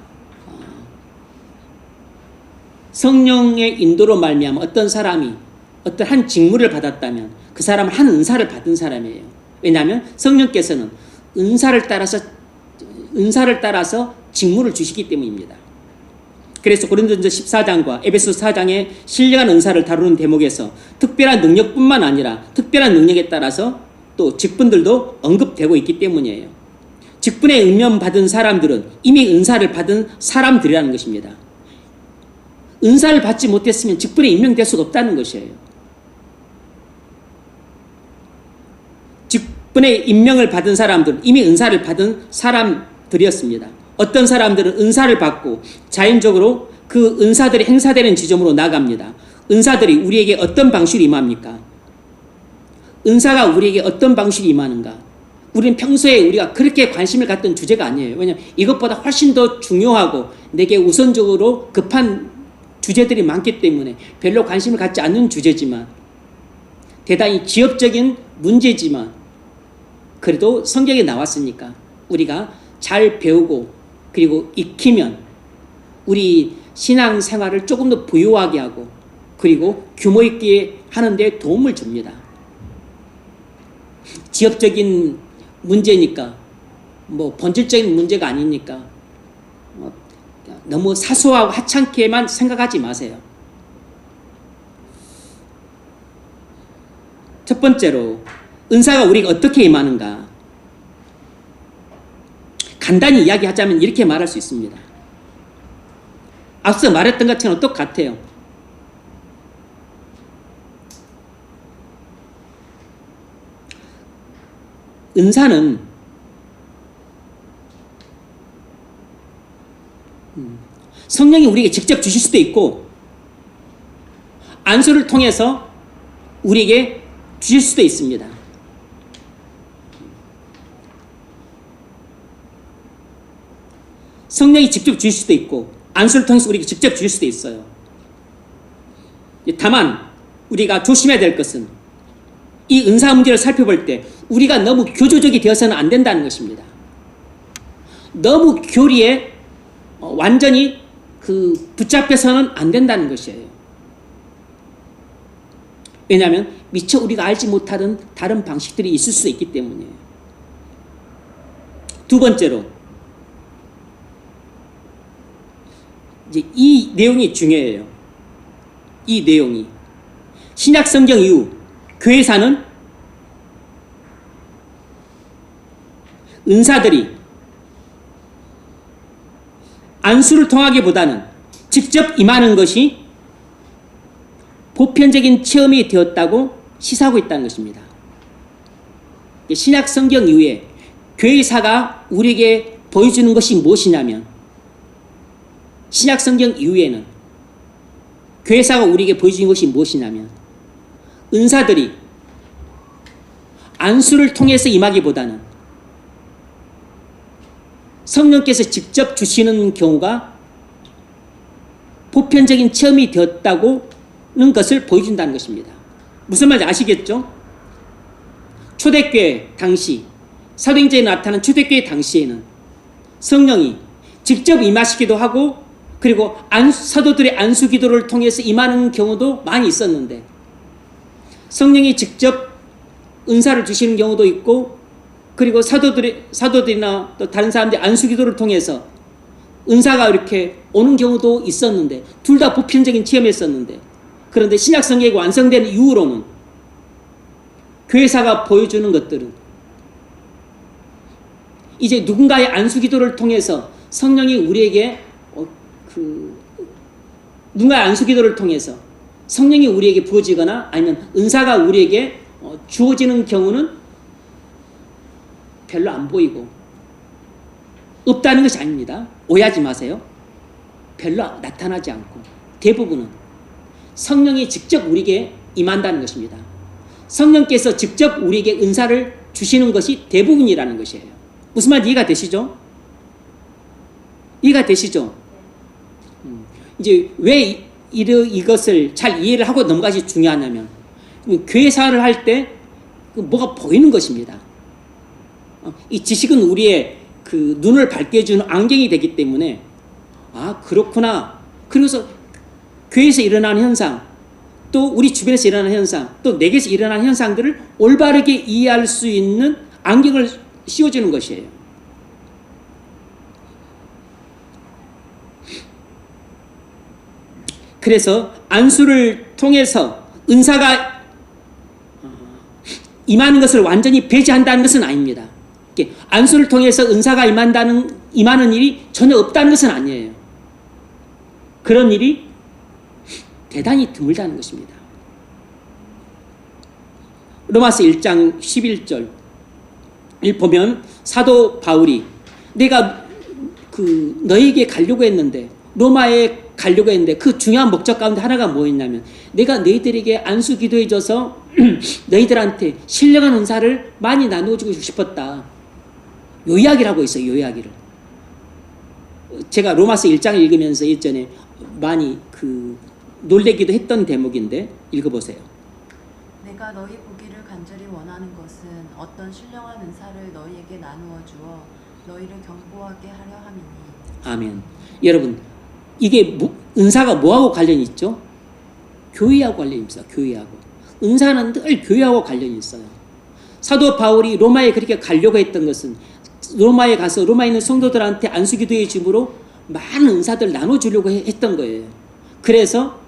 성령의 인도로 말미암아 어떤 사람이 어떤 한 직무를 받았다면 그 사람은 한 은사를 받은 사람이에요. 왜냐하면 성령께서는 은사를 따라서 직무를 주시기 때문입니다. 그래서 고린도전서 14장과 에베소 4장의 신령한 은사를 다루는 대목에서 특별한 능력뿐만 아니라 특별한 능력에 따라서 또 직분들도 언급되고 있기 때문이에요. 직분에 임명받은 사람들은 이미 은사를 받은 사람들이라는 것입니다. 은사를 받지 못했으면 직분에 임명될 수가 없다는 것이에요. 직분에 임명을 받은 사람들은 이미 은사를 받은 사람들이었습니다. 어떤 사람들은 은사를 받고 자연적으로 그 은사들이 행사되는 지점으로 나갑니다. 은사들이 우리에게 어떤 방식으로 임합니까? 은사가 우리에게 어떤 방식으로 임하는가? 우리는 평소에 우리가 그렇게 관심을 갖던 주제가 아니에요. 왜냐하면 이것보다 훨씬 더 중요하고 내게 우선적으로 급한 주제들이 많기 때문에 별로 관심을 갖지 않는 주제지만, 대단히 지엽적인 문제지만, 그래도 성경에 나왔으니까 우리가 잘 배우고 그리고 익히면 우리 신앙생활을 조금 더 부유하게 하고 그리고 규모 있게 하는 데 도움을 줍니다. 지엽적인 문제니까, 뭐 본질적인 문제가 아니니까 너무 사소하고 하찮게만 생각하지 마세요. 첫 번째로, 은사가 우리가 어떻게 임하는가? 간단히 이야기하자면 이렇게 말할 수 있습니다. 앞서 말했던 것처럼 똑같아요. 은사는 성령이 우리에게 직접 주실 수도 있고 안수를 통해서 우리에게 주실 수도 있습니다. 성령이 직접 주실 수도 있고 안수를 통해서 우리에게 직접 주실 수도 있어요. 다만 우리가 조심해야 될 것은 이 은사 문제를 살펴볼 때 우리가 너무 교조적이 되어서는 안 된다는 것입니다. 너무 교리에 완전히 붙잡혀서는 안 된다는 것이에요. 왜냐하면 미처 우리가 알지 못하던 다른 방식들이 있을 수 있기 때문이에요. 두 번째로, 이제 이 내용이 중요해요. 이 내용이 신약 성경 이후 교회사는 은사들이 안수를 통하기보다는 직접 임하는 것이 보편적인 체험이 되었다고 시사하고 있다는 것입니다. 신약 성경 이후에 교회사가 우리에게 보여주는 것이 무엇이냐면, 신약 성경 이후에는 교회사가 우리에게 보여주는 것이 무엇이냐면, 은사들이 안수를 통해서 임하기보다는 성령께서 직접 주시는 경우가 보편적인 체험이 되었다고는 것을 보여준다는 것입니다. 무슨 말인지 아시겠죠? 초대교회 당시, 사도행전에 나타난 초대교회 당시에는 성령이 직접 임하시기도 하고 그리고 사도들의 안수 기도를 통해서 임하는 경우도 많이 있었는데, 성령이 직접 은사를 주시는 경우도 있고 그리고 사도들이나 또 다른 사람들의 안수 기도를 통해서 은사가 이렇게 오는 경우도 있었는데, 둘 다 보편적인 체험이었었는데, 그런데 신약 성경이 완성되는 이후로는 교회사가 보여주는 것들은 이제 누군가의 안수 기도를 통해서 성령이 우리에게 누군가의 안수 기도를 통해서 성령이 우리에게 부어지거나 아니면 은사가 우리에게 주어지는 경우는 별로 안 보이고 없다는 것이 아닙니다. 오해하지 마세요. 별로 나타나지 않고 대부분은 성령이 직접 우리에게 임한다는 것입니다. 성령께서 직접 우리에게 은사를 주시는 것이 대부분이라는 것이에요. 무슨 말인지 이해가 되시죠? 이해가 되시죠? 이제 왜 이것을 잘 이해를 하고 넘어가시 중요하냐면, 교회 생활을 할 때 뭐가 보이는 것입니다. 이 지식은 우리의 눈을 밝게 해주는 안경이 되기 때문에, 아 그렇구나. 그래서 교회에서 일어나는 현상, 또 우리 주변에서 일어나는 현상, 또 내게서 일어나는 현상들을 올바르게 이해할 수 있는 안경을 씌워주는 것이에요. 그래서 안수를 통해서 은사가 임하는 것을 완전히 배제한다는 것은 아닙니다. 안수를 통해서 은사가 임하는 일이 전혀 없다는 것은 아니에요. 그런 일이 대단히 드물다는 것입니다. 로마서 1장 11절을 보면 사도 바울이 내가 너에게 가려고 했는데 로마에 가려고 했는데 그 중요한 목적 가운데 하나가 뭐였냐면 내가 너희들에게 안수 기도해줘서 너희들한테 신령한 은사를 많이 나누어주고 싶었다. 요 이야기를 하고 있어요. 요 이야기를. 제가 로마서 1장을 읽으면서 예전에 많이 놀래기도 했던 대목인데 읽어보세요. 내가 너희 보기를 간절히 원하는 것은 어떤 신령한 은사를 너희에게 나누어 주어 너희를 견고하게 하려 함이니. 아멘. 여러분, 이게 은사가 뭐하고 관련이 있죠? 교회하고 관련이 있어요. 교회하고. 은사는 늘 교회하고 관련이 있어요. 사도 바울이 로마에 그렇게 가려고 했던 것은 로마에 가서 로마에 있는 성도들한테 안수기도의 줌으로 많은 은사들을 나눠주려고 했던 거예요. 그래서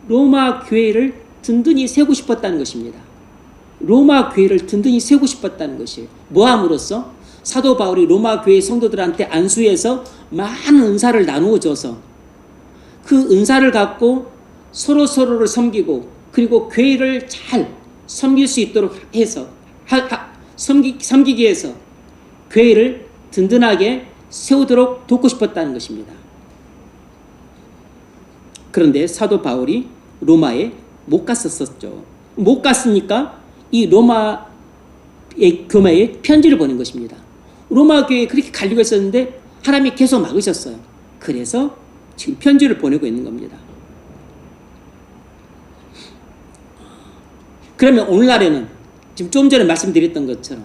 로마 교회를 든든히 세우고 싶었다는 것입니다. 로마 교회를 든든히 세우고 싶었다는 것이에요. 뭐함으로써? 사도 바울이 로마 교회 성도들한테 안수해서 많은 은사를 나누어줘서 그 은사를 갖고 서로를 섬기고 그리고 교회를 잘 섬길 수 있도록 해서 섬기기 위해서 교회를 든든하게 세우도록 돕고 싶었다는 것입니다. 그런데 사도 바울이 로마에 못 갔었죠. 못 갔으니까 이 로마의 교회에 편지를 보낸 것입니다. 로마 교회에 그렇게 가려고 했었는데 하나님이 계속 막으셨어요. 그래서 지금 편지를 보내고 있는 겁니다. 그러면 오늘날에는 지금 좀 전에 말씀드렸던 것처럼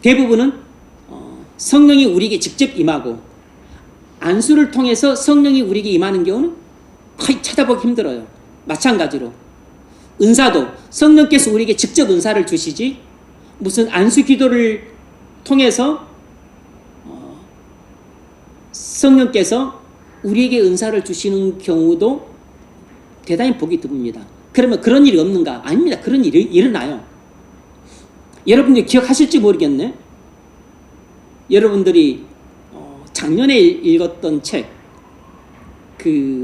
대부분은 성령이 우리에게 직접 임하고 안수를 통해서 성령이 우리에게 임하는 경우는 거의 찾아보기 힘들어요. 마찬가지로 은사도 성령께서 우리에게 직접 은사를 주시지 무슨 안수 기도를 통해서 성령께서 우리에게 은사를 주시는 경우도 대단히 보기 드뭅니다. 그러면 그런 일이 없는가? 아닙니다. 그런 일이 일어나요. 여러분들이 기억하실지 모르겠네. 여러분들이 작년에 읽었던 책,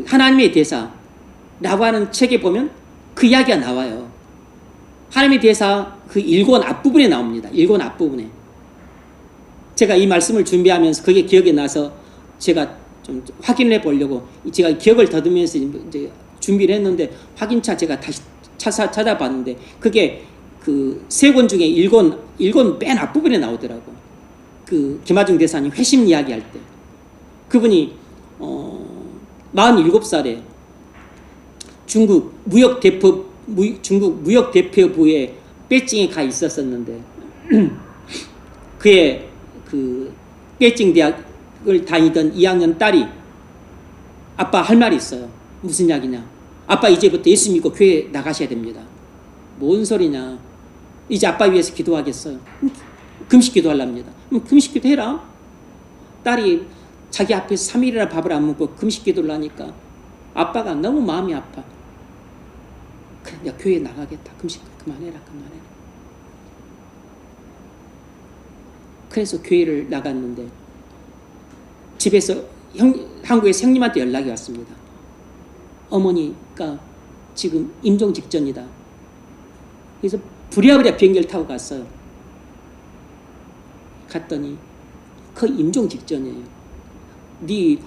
하나님의 대사라고 하는 책에 보면 그 이야기가 나와요. 하나님의 대사 그 1권 앞부분에 나옵니다. 1권 앞부분에. 제가 이 말씀을 준비하면서 그게 기억이 나서 제가 좀 확인해 보려고 제가 기억을 더듬으면서 이제 준비를 했는데 확인차 제가 다시 찾아봤는데 그게 그 3권 중에 1권 맨 앞부분에 나오더라고. 김하중 대사님 회심 이야기할 때 그분이 47살에 중국 무역대표부에 베이징에 가 있었었는데 그의 베이징 대학을 다니던 2학년 딸이 아빠 할 말이 있어요. 무슨 이야기냐? 아빠 이제부터 예수 믿고 교회 나가셔야 됩니다. 뭔 소리냐? 이제 아빠 위해서 기도하겠어요. 금식 기도하랍니다. 금식 기도 해라. 딸이 자기 앞에서 3일이나 밥을 안 먹고 금식 기도를 하니까 아빠가 너무 마음이 아파. 그래, 내가 교회에 나가겠다. 금식 그만해라. 그래서 교회를 나갔는데 집에서 한국에서 형님한테 연락이 왔습니다. 어머니가 지금 임종 직전이다. 그래서 부랴부랴 비행기를 타고 갔어요. 갔더니 거의 임종 직전이에요. 네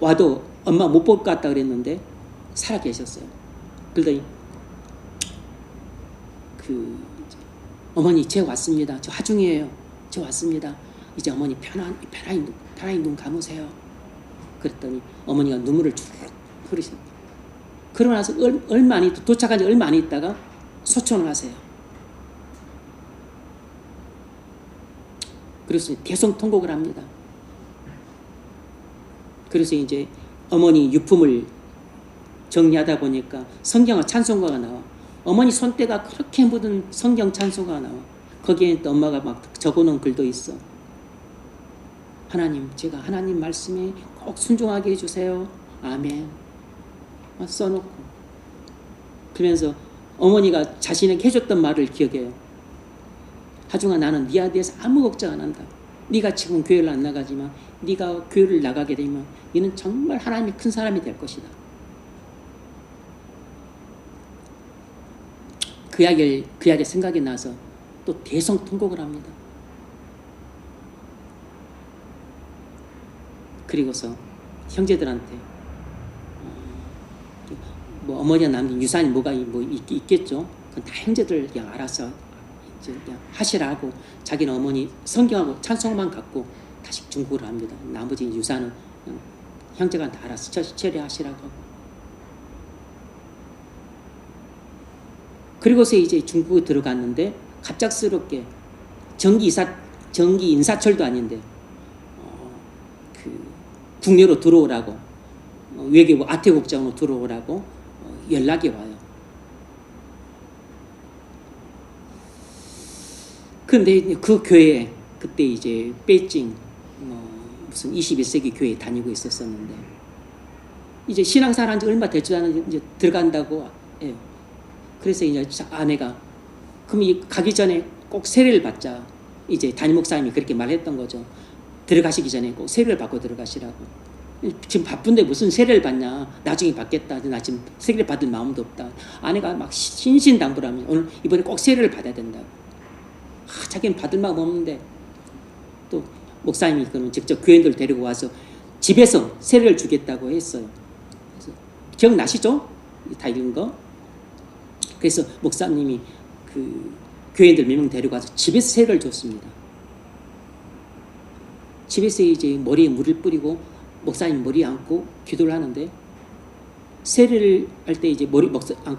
와도 엄마 못 볼 것 같다 그랬는데 살아 계셨어요. 그러더니 어머니 제 왔습니다. 저 하중이에요. 저 왔습니다. 이제 어머니 편안히 눈 감으세요. 그랬더니 어머니가 눈물을 쭉 흐르십니다. 그러고 나서 얼마 안 있다 도착한 지 얼마 안 있다가 소천을 하세요. 그래서 대성통곡을 합니다. 그래서 이제 어머니 유품을 정리하다 보니까 성경과 찬송가가 나와. 어머니 손때가 그렇게 묻은 성경 찬송가가 나와. 거기에 또 엄마가 막 적어놓은 글도 있어. 하나님, 제가 하나님 말씀에 꼭 순종하게 해주세요. 아멘. 써놓고. 그러면서 어머니가 자신에게 해줬던 말을 기억해요. 하중아, 나는 네에 대해서 아무 걱정 안 한다. 네가 지금 교회를 안 나가지만 네가 교회를 나가게 되면 너는 정말 하나님의 큰 사람이 될 것이다. 그 이야기 생각이 나서 또 대성통곡을 합니다. 그리고서 형제들한테 뭐 어머니가 남긴 유산이 뭐가 있겠죠. 그건 다 형제들 그냥 알아서 이제 그냥 하시라고 자기는 어머니 성경하고 찬송만 갖고 다시 중국으로 합니다. 나머지 유산은 형제가 다 알아서 처리하시라고 하고. 그리고서 이제 중국에 들어갔는데 갑작스럽게 정기 인사철도 아닌데 그 국내로 들어오라고 외교부 아태국장으로 들어오라고 연락이 와요. 그런데 그 교회에 그때 이제 베이징 무슨 21세기 교회에 다니고 있었었는데 이제 신앙생활 한 지 얼마 되지 않은 이제 들어간다고 해요. 그래서 이제 아내가 그럼 가기 전에 꼭 세례를 받자. 이제 담임 목사님이 그렇게 말했던 거죠. 들어가시기 전에 꼭 세례를 받고 들어가시라고. 지금 바쁜데 무슨 세례를 받냐. 나중에 받겠다. 나 지금 세례를 받을 마음도 없다. 아내가 막 신신당부하면 오늘 이번에 꼭 세례를 받아야 된다고. 자기는 받을 마음 없는데 또 목사님이 그는 직접 교인들 데리고 와서 집에서 세례를 주겠다고 했어요. 그래서 기억나시죠? 다 읽은 거. 그래서 목사님이 그 교인들 몇 명 데리고 와서 집에서 세례를 줬습니다. 집에서 이제 머리에 물을 뿌리고 목사님 머리에 안고 기도를 하는데 세례를 할 때 이제 머리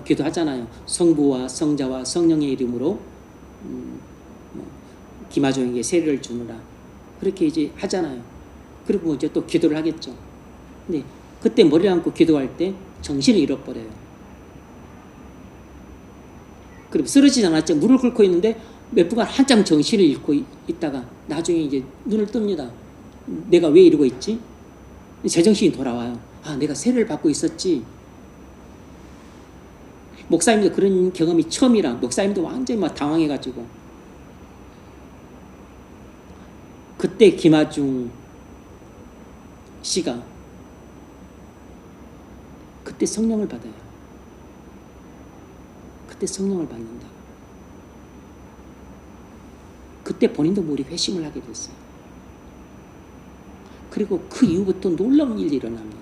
기도하잖아요. 성부와 성자와 성령의 이름으로 김하종에게 세례를 주느라 그렇게 이제 하잖아요. 그리고 이제 또 기도를 하겠죠. 근데 그때 머리를 안고 기도할 때 정신을 잃어버려요. 그리고 쓰러지지 않았죠. 물을 끓고 있는데 몇 분간 한참 정신을 잃고 있다가 나중에 이제 눈을 뜹니다. 내가 왜 이러고 있지? 제정신이 돌아와요. 아, 내가 세례를 받고 있었지. 목사님도 그런 경험이 처음이라 목사님도 완전히 막 당황해가지고 그때 김하중 씨가 그때 성령을 받아요. 그때 성령을 받는다. 그때 본인도 모르게 회심을 하게 됐어요. 그리고 그 이후부터 놀라운 일이 일어납니다.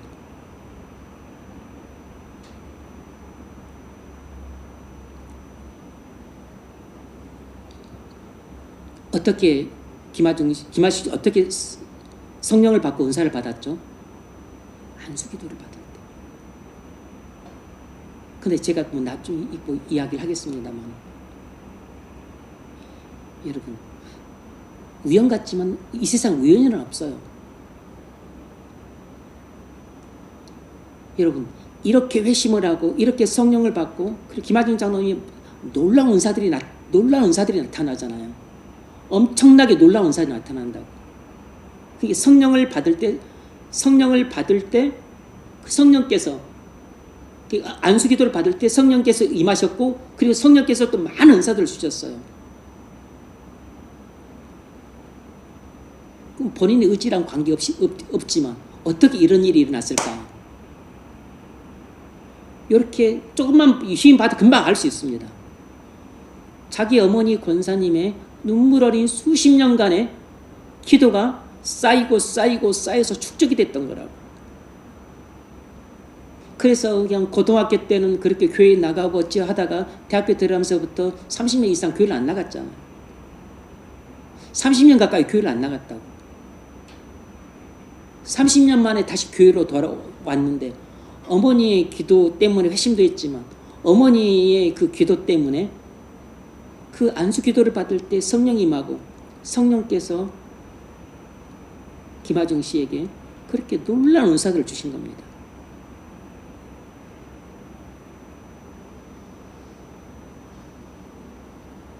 어떻게 김하중 씨 어떻게 성령을 받고 은사를 받았죠? 안수기도를 받을 때. 근데 제가 뭐 나중에 뭐 이야기를 하겠습니다만 여러분 우연 같지만 이 세상 우연은 없어요. 여러분 이렇게 회심을 하고 이렇게 성령을 받고 그리고 김하중 장로님이 놀라운 은사들이 나타나잖아요. 엄청나게 놀라운 은사들이 나타난다고. 그게 성령을 받을 때 그 성령께서 안수기도를 받을 때 성령께서 임하셨고 그리고 성령께서 또 많은 은사들을 주셨어요. 그럼 본인의 의지랑 관계없이 없지만 어떻게 이런 일이 일어났을까? 이렇게 조금만 힘 받아 금방 알 수 있습니다. 자기 어머니 권사님의 눈물 어린 수십 년간의 기도가 쌓여서 축적이 됐던 거라고. 그래서 그냥 고등학교 때는 그렇게 교회 나가고 어찌 하다가 대학교 들어가면서부터 30년 이상 교회를 안 나갔잖아요. 30년 가까이 교회를 안 나갔다고. 30년 만에 다시 교회로 돌아왔는데 어머니의 기도 때문에 회심도 했지만 어머니의 그 기도 때문에 그 안수 기도를 받을 때 성령이 임하고 성령께서 김하중 씨에게 그렇게 놀라운 은사들을 주신 겁니다.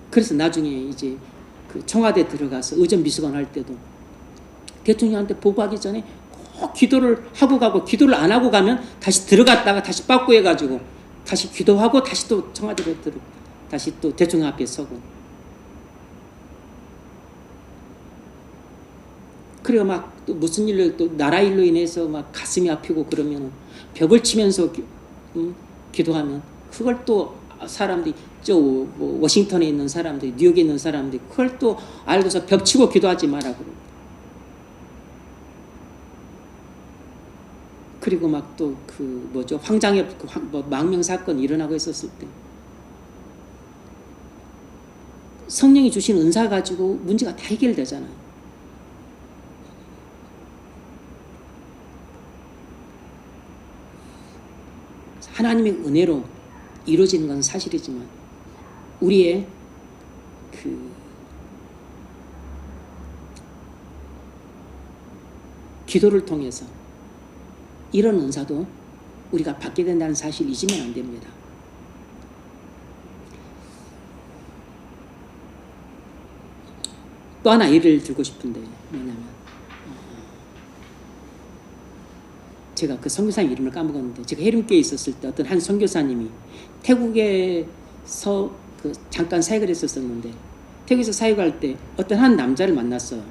그래서 나중에 이제 그 청와대 들어가서 의전 비서관 할 때도 대통령한테 보고하기 전에 꼭 기도를 하고 가고 기도를 안 하고 가면 다시 들어갔다가 다시 빠꾸해가지고 다시 기도하고 다시 또 청와대로 다시 또 대통령 앞에 서고 그리고 막 또 무슨 일로 또 나라 일로 인해서 막 가슴이 아프고 그러면 벽을 치면서 기도하면 그걸 또 사람들이 뭐 워싱턴에 있는 사람들이 뉴욕에 있는 사람들이 그걸 또 알고서 벽 치고 기도하지 마라 그러고 그리고 막 또 그 뭐죠, 황장엽 뭐 망명 사건 일어나고 있었을 때 성령이 주신 은사 가지고 문제가 다 해결되잖아요. 하나님의 은혜로 이루어지는 건 사실이지만 우리의 그 기도를 통해서 이런 은사도 우리가 받게 된다는 사실 잊으면 안 됩니다. 또 하나 예를 들고 싶은데 뭐냐면 제가 그 선교사님 이름을 까먹었는데 제가 해림교에 있었을 때 어떤 한 선교사님이 태국에서 그 잠깐 사역을 했었는데 태국에서 사역할 때 어떤 한 남자를 만났어요.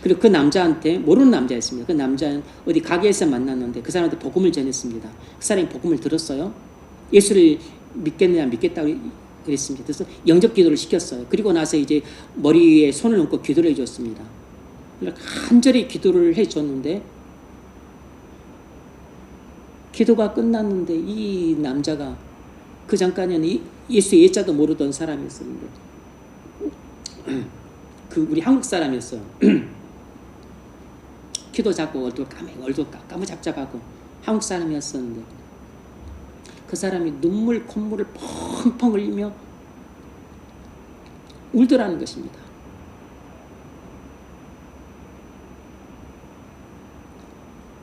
그리고 그 남자한테 모르는 남자였습니다. 그 남자는 어디 가게에서 만났는데 그 사람한테 복음을 전했습니다. 그 사람이 복음을 들었어요. 예수를 믿겠느냐 믿겠다고 그랬습니다. 그래서 영접 기도를 시켰어요. 그리고 나서 이제 머리에 손을 얹고 기도를 해줬습니다. 간절히 기도를 해줬는데 기도가 끝났는데 이 남자가 그 전까지는 예수의 예자도 모르던 사람이었었는데 그 우리 한국 사람이었어요. 키도 작고 얼굴 까무잡잡하고 한국 사람이었었는데 그 사람이 눈물 콧물을 펑펑 흘리며 울더라는 것입니다.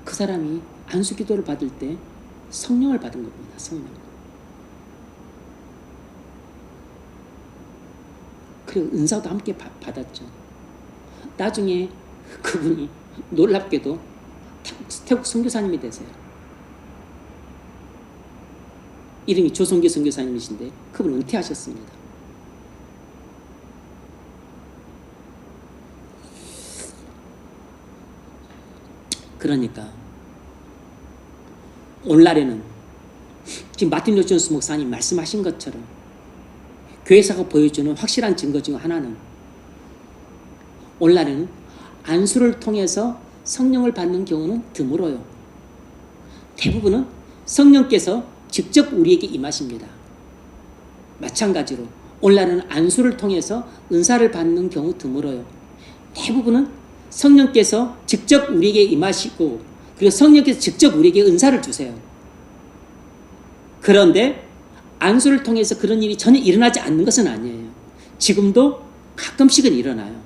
그 사람이 안수 기도를 받을 때 성령을 받은 겁니다. 성령. 그리고 은사도 함께 받았죠. 나중에 그분이 놀랍게도 태국 선교사님이 되세요. 이름이 조성기 선교사님이신데 그분 은퇴하셨습니다. 그러니까 오늘날에는 지금 마틴 로존스 목사님 말씀하신 것처럼 교회사가 보여주는 확실한 증거 중 하나는 오늘날에는 안수를 통해서 성령을 받는 경우는 드물어요. 대부분은 성령께서 직접 우리에게 임하십니다. 마찬가지로 오늘날은 안수를 통해서 은사를 받는 경우 드물어요. 대부분은 성령께서 직접 우리에게 임하시고 그리고 성령께서 직접 우리에게 은사를 주세요. 그런데 안수를 통해서 그런 일이 전혀 일어나지 않는 것은 아니에요. 지금도 가끔씩은 일어나요.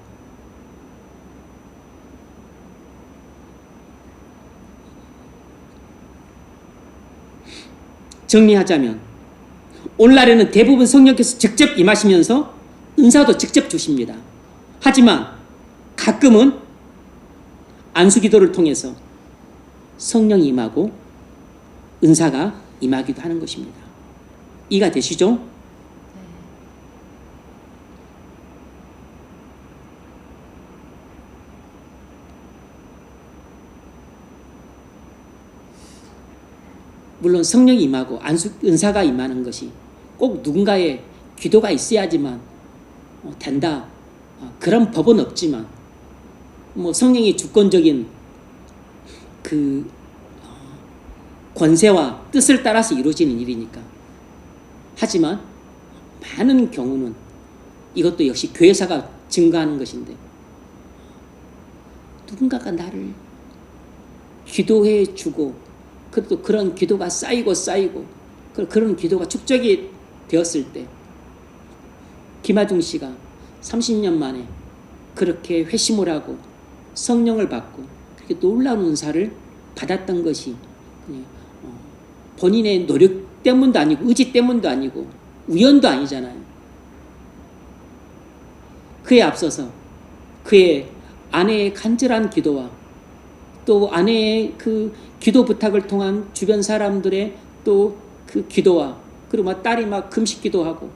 정리하자면 오늘날에는 대부분 성령께서 직접 임하시면서 은사도 직접 주십니다. 하지만 가끔은 안수기도를 통해서 성령이 임하고 은사가 임하기도 하는 것입니다. 이해가 되시죠? 네. 물론 성령이 임하고 은사가 임하는 것이 꼭 누군가의 기도가 있어야지만 된다. 그런 법은 없지만 뭐 성령의 주권적인 그 권세와 뜻을 따라서 이루어지는 일이니까. 하지만 많은 경우는 이것도 역시 교회사가 증거하는 것인데 누군가가 나를 기도해 주고 그래도 그런 기도가 쌓이고 그런 기도가 축적이 되었을 때 김하중 씨가 30년 만에 그렇게 회심을 하고 성령을 받고 그렇게 놀라운 은사를 받았던 것이 본인의 노력 때문도 아니고 의지 때문도 아니고 우연도 아니잖아요. 그에 앞서서 그의 아내의 간절한 기도와 또 아내의 그 기도 부탁을 통한 주변 사람들의 또 그 기도와 그리고 막 딸이 막 금식 기도하고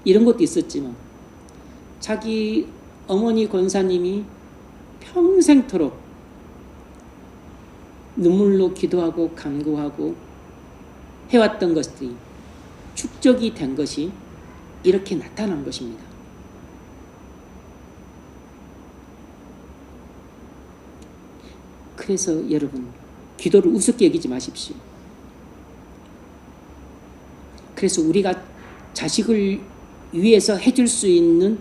이런 것도 있었지만 자기 어머니 권사님이 평생토록 눈물로 기도하고 간구하고 해왔던 것들이 축적이 된 것이 이렇게 나타난 것입니다. 그래서 여러분 기도를 우습게 여기지 마십시오. 그래서 우리가 자식을 위해서 해줄 수 있는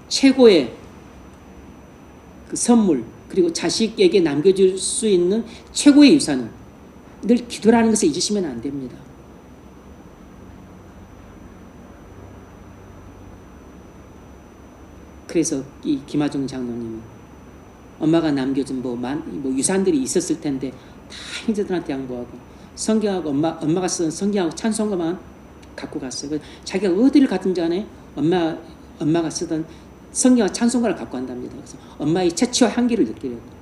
최고의 그 선물, 그리고 자식에게 남겨줄 수 있는 최고의 유산은 늘 기도라는 것을 잊으시면 안 됩니다. 그래서 이 김하중 장로님은 엄마가 남겨준 뭐 유산들이 있었을 텐데 다 형제들한테 양보하고 성경하고 엄마가 쓴 성경하고 찬송가만 갖고 갔어요. 그래서 자기가 어디를 가든 간에 엄마가 쓰던 성경과 찬송가를 갖고 간답니다. 그래서 엄마의 채취와 향기를 느끼려고.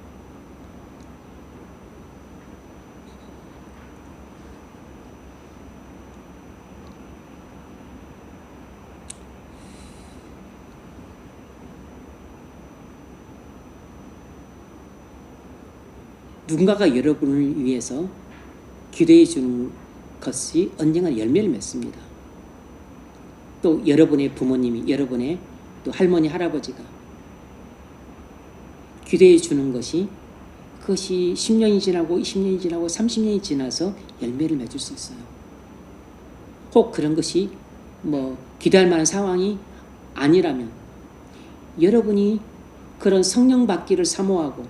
누군가가 여러분을 위해서 기도해 주는 것이 언젠가 열매를 맺습니다. 또 여러분의 부모님이, 여러분의 또 할머니, 할아버지가 기도해 주는 것이 그것이 10년이 지나고 20년이 지나고 30년이 지나서 열매를 맺을 수 있어요. 혹 그런 것이 뭐 기도할 만한 상황이 아니라면 여러분이 그런 성령 받기를 사모하고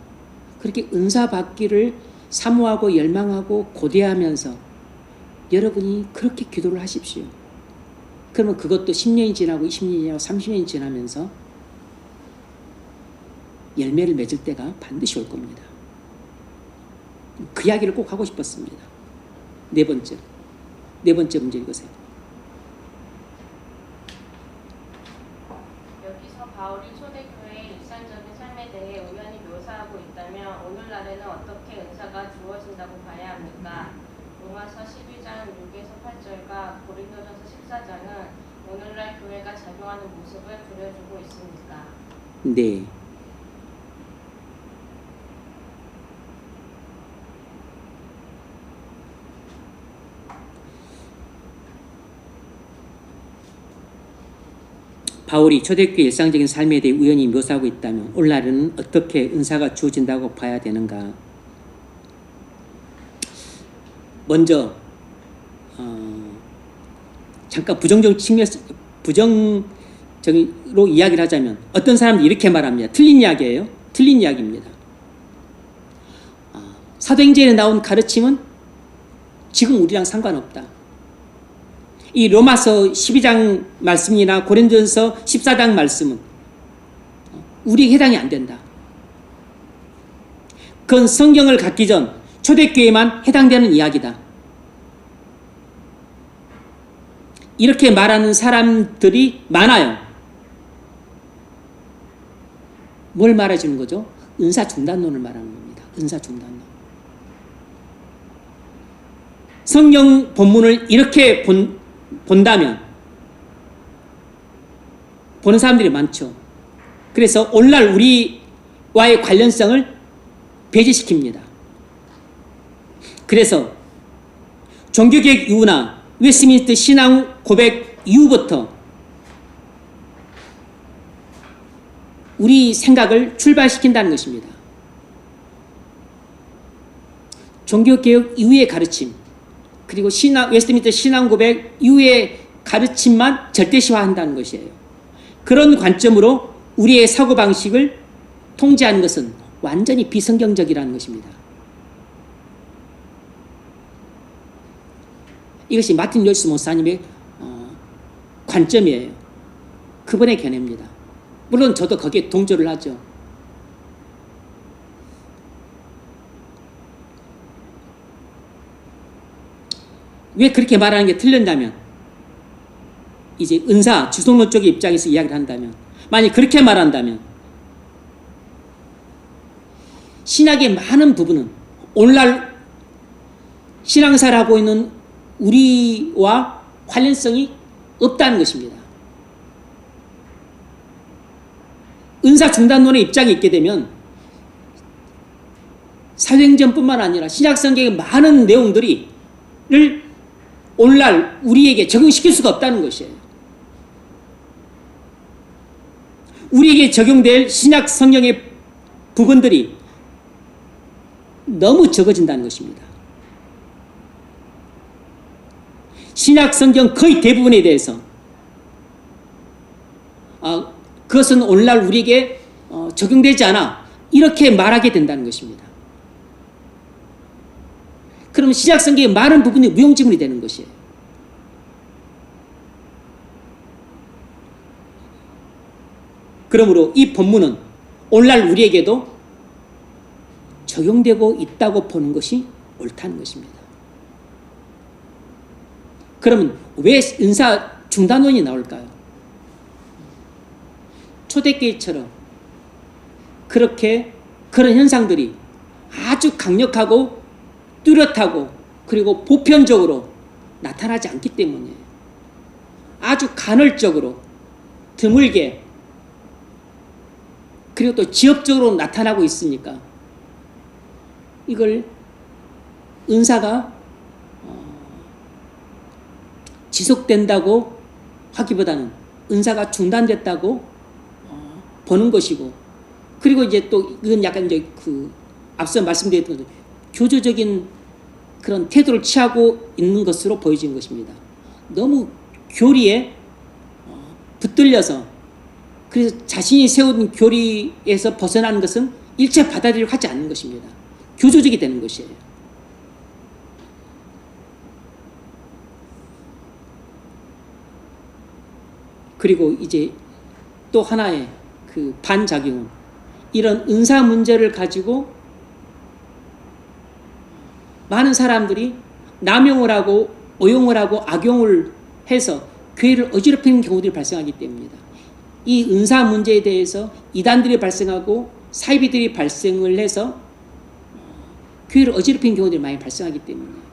그렇게 은사 받기를 사모하고 열망하고 고대하면서 여러분이 그렇게 기도를 하십시오. 그러면 그것도 10년이 지나고 20년이 지나고 30년이 지나면서 열매를 맺을 때가 반드시 올 겁니다. 그 이야기를 꼭 하고 싶었습니다. 네 번째 문제 읽으세요. 여기서 바울이 초대교회의 일상적인 삶에 대해 우연히 묘사하고 있다면 오늘날에는 어떻게 은사가 주어진다고 봐야 합니까? 로마서 12장 6에서 8절과 고린도전서 14장은 오늘날 교회가 작용하는 모습을 그려주고 있습니까? 네. 바울이 초대교회 일상적인 삶에 대해 우연히 묘사하고 있다면 오늘날은 어떻게 은사가 주어진다고 봐야 되는가? 먼저 잠깐 부정적으로 이야기를 하자면 어떤 사람들이 이렇게 말합니다. 틀린 이야기예요. 틀린 이야기입니다. 사도행전에 나온 가르침은 지금 우리랑 상관없다. 이 로마서 12장 말씀이나 고린도전서 14장 말씀은 우리에게 해당이 안 된다. 그건 성경을 갖기 전 초대교회만 해당되는 이야기다. 이렇게 말하는 사람들이 많아요. 뭘 말해주는 거죠? 은사 중단론을 말하는 겁니다. 은사 중단론. 성경 본문을 이렇게 본다면 보는 사람들이 많죠. 그래서 오늘날 우리와의 관련성을 배제시킵니다. 그래서 종교개혁 이후나 웨스트민스터 신앙 고백 이후부터 우리 생각을 출발시킨다는 것입니다. 종교개혁 이후의 가르침, 그리고 웨스트민스터 신앙 고백 이후의 가르침만 절대시화한다는 것이에요. 그런 관점으로 우리의 사고방식을 통제하는 것은 완전히 비성경적이라는 것입니다. 이것이 마틴 루이스 목사님의 관점이에요. 그분의 견해입니다. 물론 저도 거기에 동조를 하죠. 왜 그렇게 말하는 게 틀렸냐면 이제 은사, 주성론 쪽의 입장에서 이야기를 한다면 만약 그렇게 말한다면 신학의 많은 부분은 오늘날 신앙사를 하고 있는 우리와 관련성이 없다는 것입니다. 은사 중단론의 입장에 있게 되면 사도행전뿐만 아니라 신약성경의 많은 내용들을 오늘날 우리에게 적용시킬 수가 없다는 것이에요. 우리에게 적용될 신약 성경의 부분들이 너무 적어진다는 것입니다. 신약 성경 거의 대부분에 대해서 그것은 오늘날 우리에게 적용되지 않아 이렇게 말하게 된다는 것입니다. 그럼 신약 성경의 많은 부분이 무용지물이 되는 것이에요. 그러므로 이 본문은 오늘날 우리에게도 적용되고 있다고 보는 것이 옳다는 것입니다. 그러면 왜 은사 중단론이 나올까요? 초대교회처럼 그런 현상들이 아주 강력하고 뚜렷하고 그리고 보편적으로 나타나지 않기 때문이에요. 아주 간헐적으로 드물게 그리고 또 지역적으로 나타나고 있으니까 이걸 은사가 지속된다고 하기보다는 은사가 중단됐다고 보는 것이고, 그리고 이제 또 이건 약간 이제 앞서 말씀드렸던 것처럼 교조적인 그런 태도를 취하고 있는 것으로 보여지는 것입니다. 너무 교리에 붙들려서 그래서 자신이 세운 교리에서 벗어나는 것은 일체 받아들이려고 하지 않는 것입니다. 교조적이 되는 것이에요. 그리고 이제 또 하나의 반작용은 이런 은사 문제를 가지고 많은 사람들이 남용을 하고 오용을 하고 악용을 해서 교회를 어지럽히는 경우들이 발생하기 때문입니다. 이 은사 문제에 대해서 이단들이 발생하고 사이비들이 발생을 해서 교회를 어지럽히는 경우들이 많이 발생하기 때문이에요.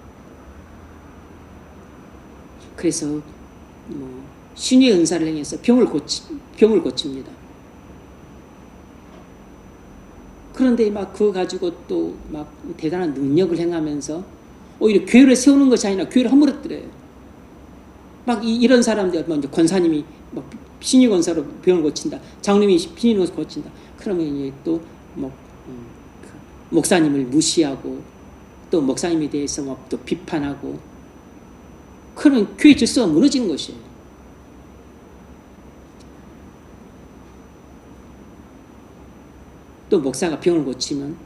그래서 신의 은사를 행해서 병을 고칩니다. 그런데 막 그거 가지고 또 막 대단한 능력을 행하면서 오히려 교회를 세우는 것이 아니라 교회를 허물어뜨려요. 막 이런 사람들, 이제 권사님이 막 신의 권사로 병을 고친다. 장로님이 신의 권사로 고친다. 그러면 이제 또 목사님을 무시하고 또 목사님에 대해서 막 또 비판하고 그러면 교회 질서가 무너지는 것이에요. 또 목사가 병을 고치면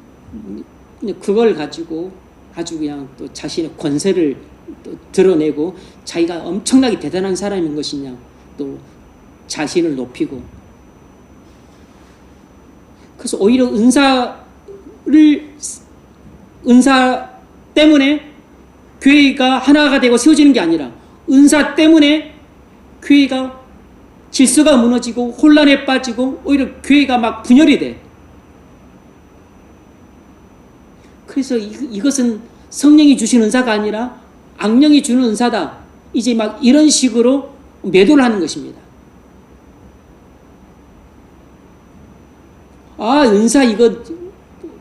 그걸 가지고 아주 그냥 또 자신의 권세를 또 드러내고 자기가 엄청나게 대단한 사람인 것이냐 또 자신을 높이고, 그래서 오히려 은사 때문에 교회가 하나가 되고 세워지는 게 아니라 은사 때문에 교회가 질서가 무너지고 혼란에 빠지고 오히려 교회가 막 분열이 돼. 그래서 이것은 성령이 주신 은사가 아니라 악령이 주는 은사다. 이제 막 이런 식으로 매도를 하는 것입니다. 은사 이거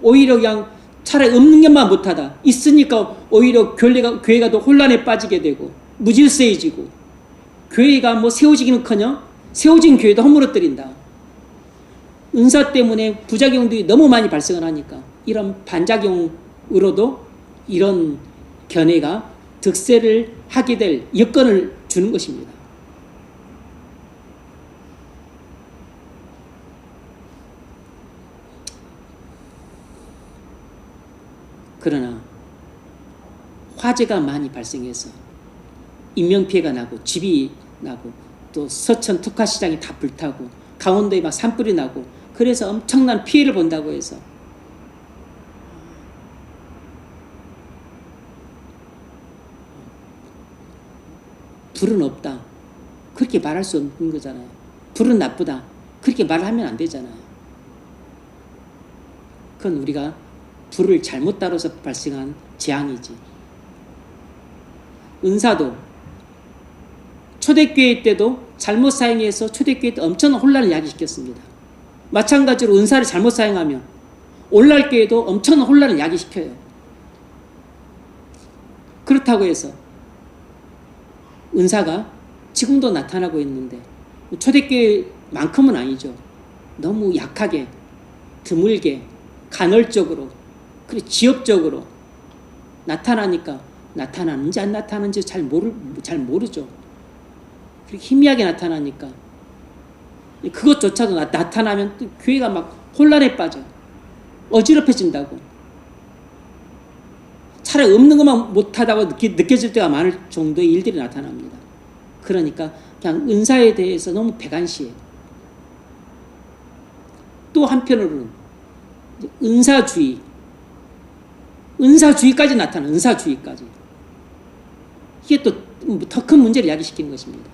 오히려 그냥 차라리 없는 것만 못하다. 있으니까 오히려 교회가 더 혼란에 빠지게 되고 무질서해지고 교회가 뭐 세워지기는커녕 세워진 교회도 허물어뜨린다. 은사 때문에 부작용들이 너무 많이 발생을 하니까 이런 반작용으로도 이런 견해가 득세를 하게 될 여건을 주는 것입니다. 그러나 화재가 많이 발생해서 인명피해가 나고 집이 나고 또 서천 특화시장이 다 불타고 강원도에 막 산불이 나고 그래서 엄청난 피해를 본다고 해서 불은 없다 그렇게 말할 수 없는 거잖아요. 불은 나쁘다 그렇게 말하면 안 되잖아요. 그건 우리가 불을 잘못 다뤄서 발생한 재앙이지. 은사도 초대교회 때도 잘못 사용해서 초대교회 때 엄청난 혼란을 야기시켰습니다. 마찬가지로 은사를 잘못 사용하면 오늘날 교회도 엄청난 혼란을 야기시켜요. 그렇다고 해서 은사가 지금도 나타나고 있는데 초대교회만큼은 아니죠. 너무 약하게 드물게 간헐적으로 그리고 지엽적으로 나타나니까 나타나는지 안 나타나는지 잘 모르죠. 그리고 희미하게 나타나니까 그것조차도 나타나면 또 교회가 막 혼란에 빠져 어지럽혀진다고. 차라리 없는 것만 못하다고 느껴질 때가 많을 정도의 일들이 나타납니다. 그러니까 그냥 은사에 대해서 너무 배관시해요. 또 한편으로는 은사주의까지 나타나. 은사주의까지. 이게 또 더 큰 문제를 야기시키는 것입니다.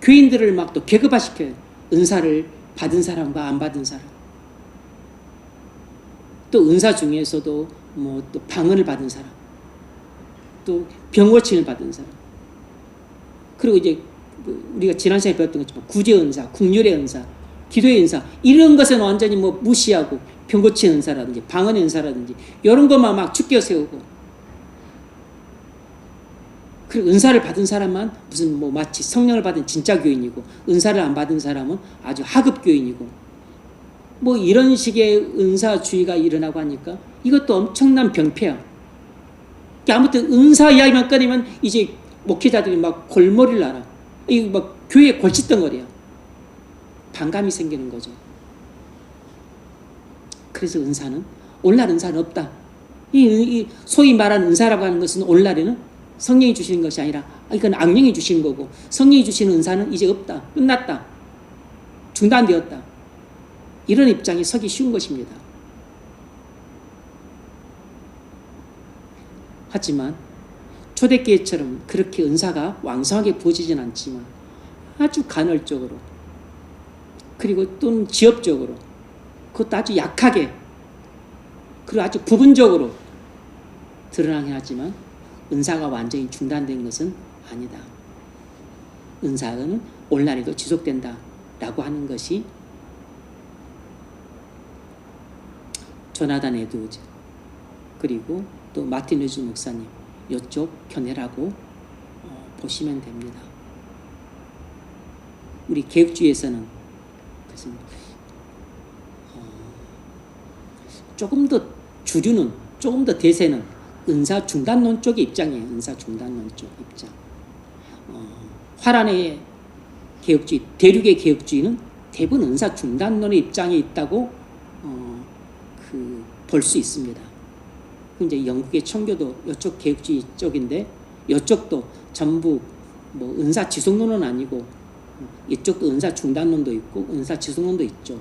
교인들을 막 또 계급화시켜요. 은사를 받은 사람과 안 받은 사람. 또 은사 중에서도 뭐 또 방언을 받은 사람, 또 병고침을 받은 사람. 그리고 이제 우리가 지난 시간에 배웠던 것처럼 구제 은사, 국률의 은사, 기도의 은사 이런 것은 완전히 뭐 무시하고 병고침 은사라든지 방언의 은사라든지 이런 것만 막 축겨 세우고. 그리고 은사를 받은 사람만 무슨 뭐 마치 성령을 받은 진짜 교인이고 은사를 안 받은 사람은 아주 하급 교인이고 뭐 이런 식의 은사주의가 일어나고 하니까 이것도 엄청난 병폐야. 아무튼 은사 이야기만 꺼내면 이제 목회자들이 막 골머리를 앓아. 이거 막 교회에 골칫덩어리야. 반감이 생기는 거죠. 그래서 은사는 오늘날 은사는 없다. 이 소위 말하는 은사라고 하는 것은 오늘날에는 성령이 주시는 것이 아니라 이건 악령이 주시는 거고 성령이 주시는 은사는 이제 없다. 끝났다. 중단되었다. 이런 입장에 서기 쉬운 것입니다. 하지만 초대교회처럼 그렇게 은사가 왕성하게 부어지진 않지만 아주 간헐적으로 그리고 또는 지엽적으로 그것도 아주 약하게 그리고 아주 부분적으로 드러나긴 하지만 은사가 완전히 중단된 것은 아니다. 은사는 오늘날에도 지속된다 라고 하는 것이 조나단 에드우즈 그리고 또 마틴 루즈 목사님 이쪽 견해라고 보시면 됩니다. 우리 개혁주의에서는 조금 더 주류는 조금 더 대세는 은사 중단론 쪽의 입장이에요. 은사 중단론 쪽 입장. 화란의 개혁주의, 대륙의 개혁주의는 대부분 은사 중단론의 입장에 있다고 볼 수 있습니다. 이제 영국의 청교도 이쪽 개혁주의 쪽인데 이쪽도 전부 뭐 은사 지속론은 아니고 이쪽도 은사 중단론도 있고 은사 지속론도 있죠.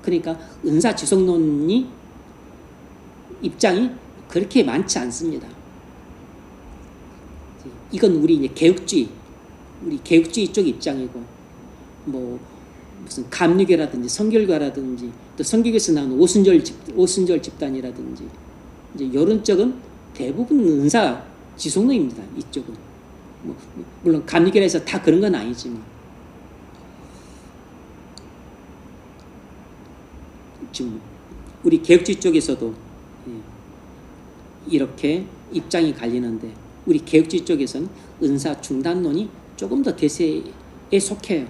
그러니까 은사 지속론이 입장이 그렇게 많지 않습니다. 이건 우리 이제 우리 개혁주의 쪽 입장이고 뭐 무슨 감리교라든지 성결교라든지 또 성경에서 나오는 오순절 집단이라든지 이제 이런 쪽은 대부분 은사 지속론입니다. 이쪽은 물론 감리교에서 다 그런 건 아니지만 지금 우리 개혁주의 쪽에서도 이렇게 입장이 갈리는데 우리 개혁주의 쪽에서는 은사 중단론이 조금 더 대세에 속해요.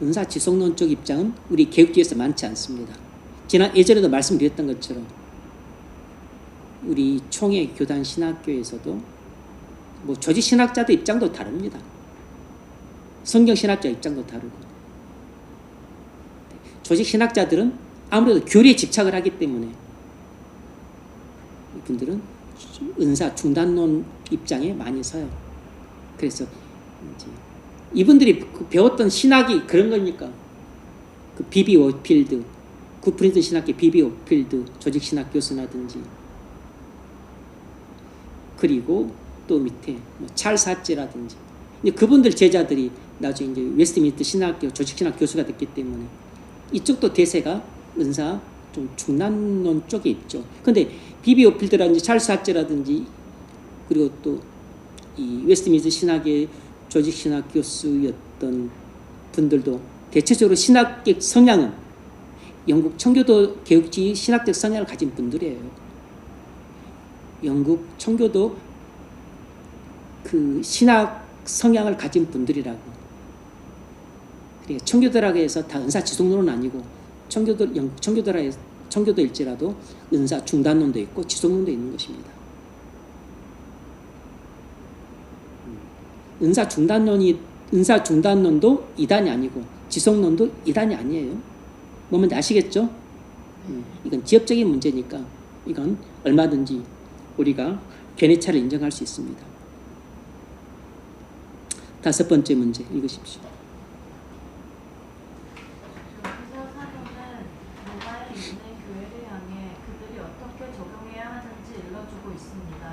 은사 지속론 쪽 입장은 우리 개혁주의에서 많지 않습니다. 예전에도 말씀드렸던 것처럼 우리 총회 교단 신학교에서도 뭐 조직 신학자들 입장도 다릅니다. 성경 신학자 입장도 다르고 조직 신학자들은 아무래도 교리에 집착을 하기 때문에 이분들은 은사 중단론 입장에 많이 서요. 그래서 이제 이분들이 배웠던 신학이 그런 거니까 그 비비 워필드, 굿프린스 신학계 비비 워필드 조직 신학 교수라든지 그리고 또 밑에 뭐 찰스 하츠라든지 그분들 제자들이 나중에 이제 웨스트민스터 신학교 조직 신학 교수가 됐기 때문에 이쪽도 대세가 은사 좀 중단론 쪽에 있죠. 근데 비비 워필드라든지 찰스 하츠라든지 그리고 또 이 웨스트민스터 신학의 조직 신학 교수였던 분들도 대체적으로 신학적 성향은 영국 청교도 개혁주의 신학적 성향을 가진 분들이에요. 영국 청교도 그 신학 성향을 가진 분들이라고. 그러니까 청교도라고 해서 다 은사 지속론은 아니고 청교도라 청교도일지라도 은사 중단론도 있고 지속론도 있는 것입니다. 은사 중단론도 이단이 아니고 지속론도 이단이 아니에요. 뭔지 아시겠죠? 이건 지엽적인 문제니까 이건 얼마든지 우리가 견해차를 인정할 수 있습니다. 5번째 문제 읽으십시오. 여기서 사도는 로마에 있는 교회를 향해 그들이 어떻게 적용해야 하는지 일러주고 있습니다.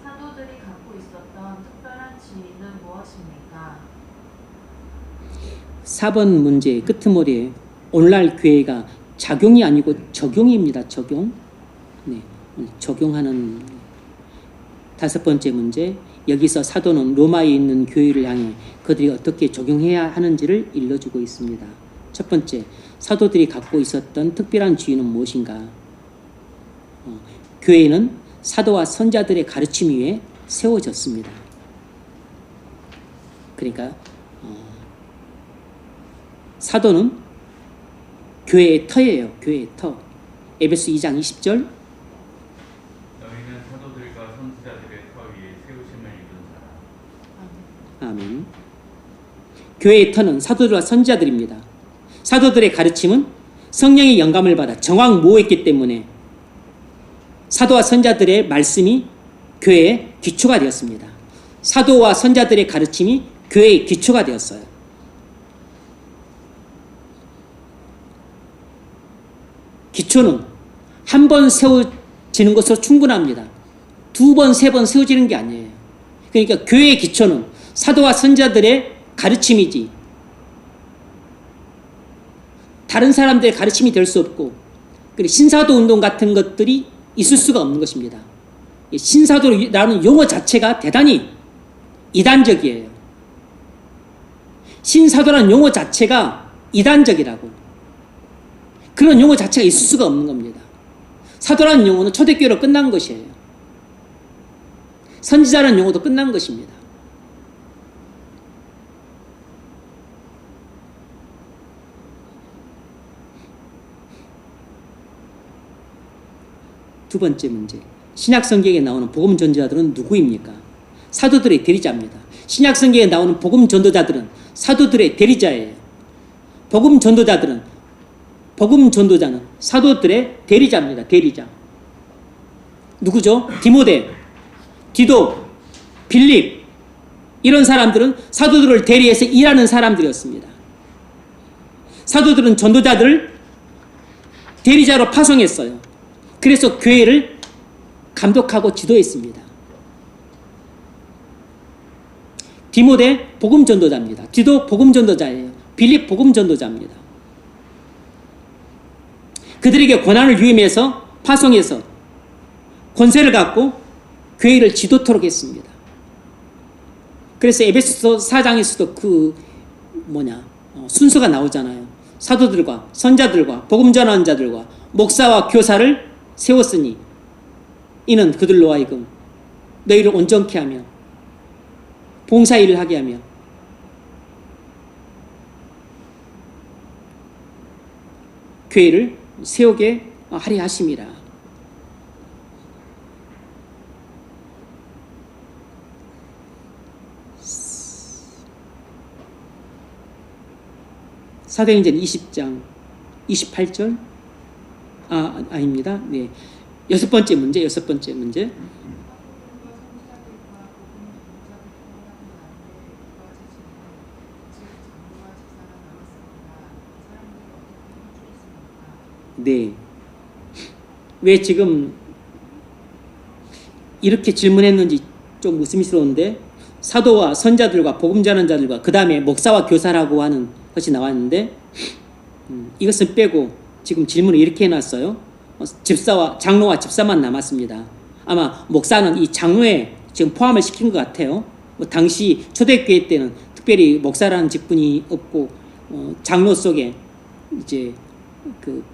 사도들이 갖고 있었던 특별한 지위는 무엇입니까? 4번 문제의 끄트머리에 오늘날 교회가 작용이 아니고 적용입니다. 적용. 네, 적용하는 5번째 문제. 여기서 사도는 로마에 있는 교회를 향해 그들이 어떻게 적용해야 하는지를 일러주고 있습니다. 첫 번째, 사도들이 갖고 있었던 특별한 지위는 무엇인가? 교회는 사도와 선자들의 가르침 위에 세워졌습니다. 그러니까 사도는 교회의 터예요. 교회의 터. 에베소 2장 20절. 너희는 사도들과 선지자들의 터 위에 세우심을 입은 자라. 아멘. 교회의 터는 사도들과 선지자들입니다. 사도들의 가르침은 성령의 영감을 받아 정확 모호했기 때문에 사도와 선지자들의 말씀이 교회의 기초가 되었습니다. 사도와 선지자들의 가르침이 교회의 기초가 되었어요. 기초는 한 번 세워지는 것으로 충분합니다. 2번, 3번 세워지는 게 아니에요. 그러니까 교회의 기초는 사도와 선지자들의 가르침이지 다른 사람들의 가르침이 될 수 없고 그리고 신사도 운동 같은 것들이 있을 수가 없는 것입니다. 신사도라는 용어 자체가 대단히 이단적이에요. 신사도라는 용어 자체가 이단적이라고. 그런 용어 자체가 있을 수가 없는 겁니다. 사도라는 용어는 초대교회로 끝난 것이에요. 선지자라는 용어도 끝난 것입니다. 두 번째 문제. 신약 성경에 나오는 복음 전도자들은 누구입니까? 사도들의 대리자입니다. 신약 성경에 나오는 복음 전도자들은 사도들의 대리자예요. 복음 전도자는 사도들의 대리자입니다. 대리자. 누구죠? 디모데, 디도, 빌립 이런 사람들은 사도들을 대리해서 일하는 사람들이었습니다. 사도들은 전도자들을 대리자로 파송했어요. 그래서 교회를 감독하고 지도했습니다. 디모데 복음 전도자입니다. 디도 복음 전도자예요. 빌립 복음 전도자입니다. 그들에게 권한을 유임해서 파송해서 권세를 갖고 교회를 지도토록 했습니다. 그래서 에베소 4장에서도 순서가 나오잖아요. 사도들과 선자들과 복음 전하는 자들과 목사와 교사를 세웠으니 이는 그들로 하여금 너희를 온전케 하며 봉사일을 하게 하며 교회를 세우게 하려 하심이라. 사도행전 20장 28절 아닙니다. 네. 6번째 문제. 네. 왜 지금 이렇게 질문했는지 좀 의심스러운데 사도와 선자들과 복음 전하는 자들과 그 다음에 목사와 교사라고 하는 것이 나왔는데 이것은 빼고 지금 질문을 이렇게 해놨어요. 장로와 집사만 남았습니다. 아마 목사는 이 장로에 지금 포함을 시킨 것 같아요. 당시 초대교회 때는 특별히 목사라는 직분이 없고 장로 속에 이제 그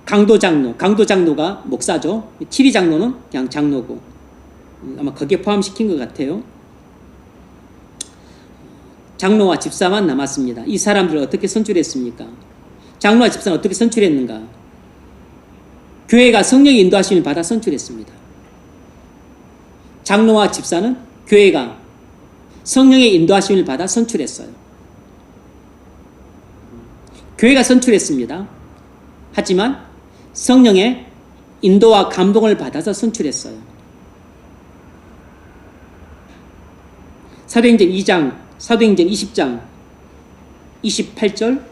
강도장로가 목사죠. 7위 장로는 그냥 장로고 아마 거기에 포함시킨 것 같아요. 장로와 집사만 남았습니다. 이 사람들을 어떻게 선출했습니까? 장로와 집사는 어떻게 선출했는가? 교회가 성령의 인도하심을 받아 선출했습니다. 장로와 집사는 교회가 성령의 인도하심을 받아 선출했어요. 교회가 선출했습니다. 하지만 성령의 인도와 감동을 받아서 선출했어요. 사도행전 2장, 사도행전 20장 28절 여러분은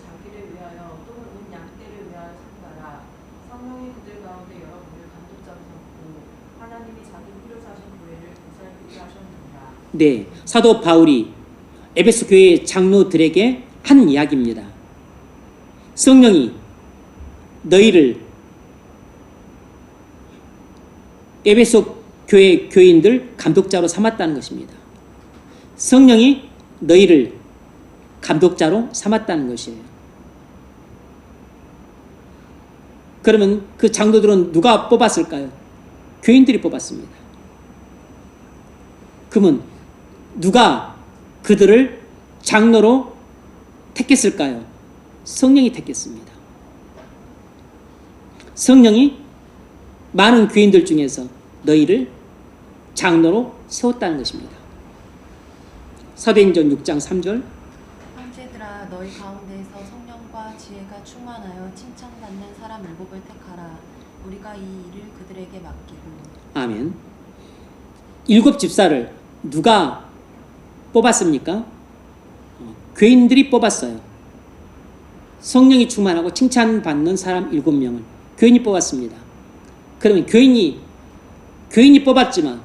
자기를 위하여 또는 온 양떼를 위하여 산다라. 성령이 그들 가운데 여러분을 감독자로 삼고 하나님이 자기 필요사신 교회를 보살피게 하셨느니라. 네, 사도 바울이 에베소 교회 장로들에게 한 이야기입니다. 성령이 너희를 에베소 교회 교인들 감독자로 삼았다는 것입니다. 성령이 너희를 감독자로 삼았다는 것이에요. 그러면 그 장로들은 누가 뽑았을까요? 교인들이 뽑았습니다. 그러면 누가 그들을 장로로 택했을까요? 성령이 택했습니다. 성령이 많은 교인들 중에서 너희를 장로로 세웠다는 것입니다. 사도행전 6장 3절 형제들아 너희 가운데에서 성령과 지혜가 충만하여 칭찬받는 사람 7을 택하라. 우리가 이 일을 그들에게 맡기고. 아멘. 7 집사를 누가 뽑았습니까? 교인들이 뽑았어요. 성령이 충만하고 칭찬받는 사람 7명을 교인이 뽑았습니다. 그러면 교인이 뽑았지만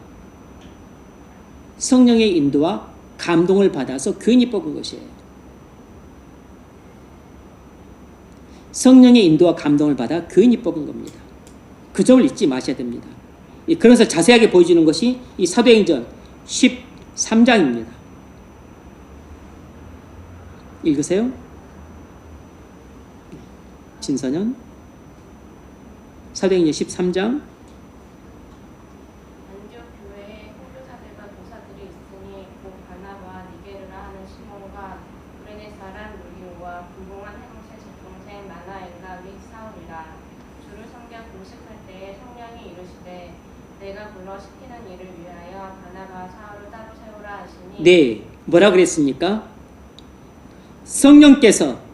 성령의 인도와 감동을 받아서 교인이 뽑은 것이에요. 성령의 인도와 감동을 받아 교인이 뽑은 겁니다. 그 점을 잊지 마셔야 됩니다. 그래서 자세하게 보여주는 것이 이 사도행전 13장입니다. 읽으세요. 진선연 사도행전 13장 안디옥 교회에 선교사들과 도사들이 있으니 곧 바나바와 니게르라 하는 시몬과 구레네 사람 루디오와 불공한 헤롯의 적동생 마나엘과 및 사울이라. 주를 섬겨 금식할 때에 성령이 이르시되 내가 불러 시키는 일을 위하여 바나바와 사울을 따로 세우라 하시니. 네, 뭐라 그랬습니까? 성령께서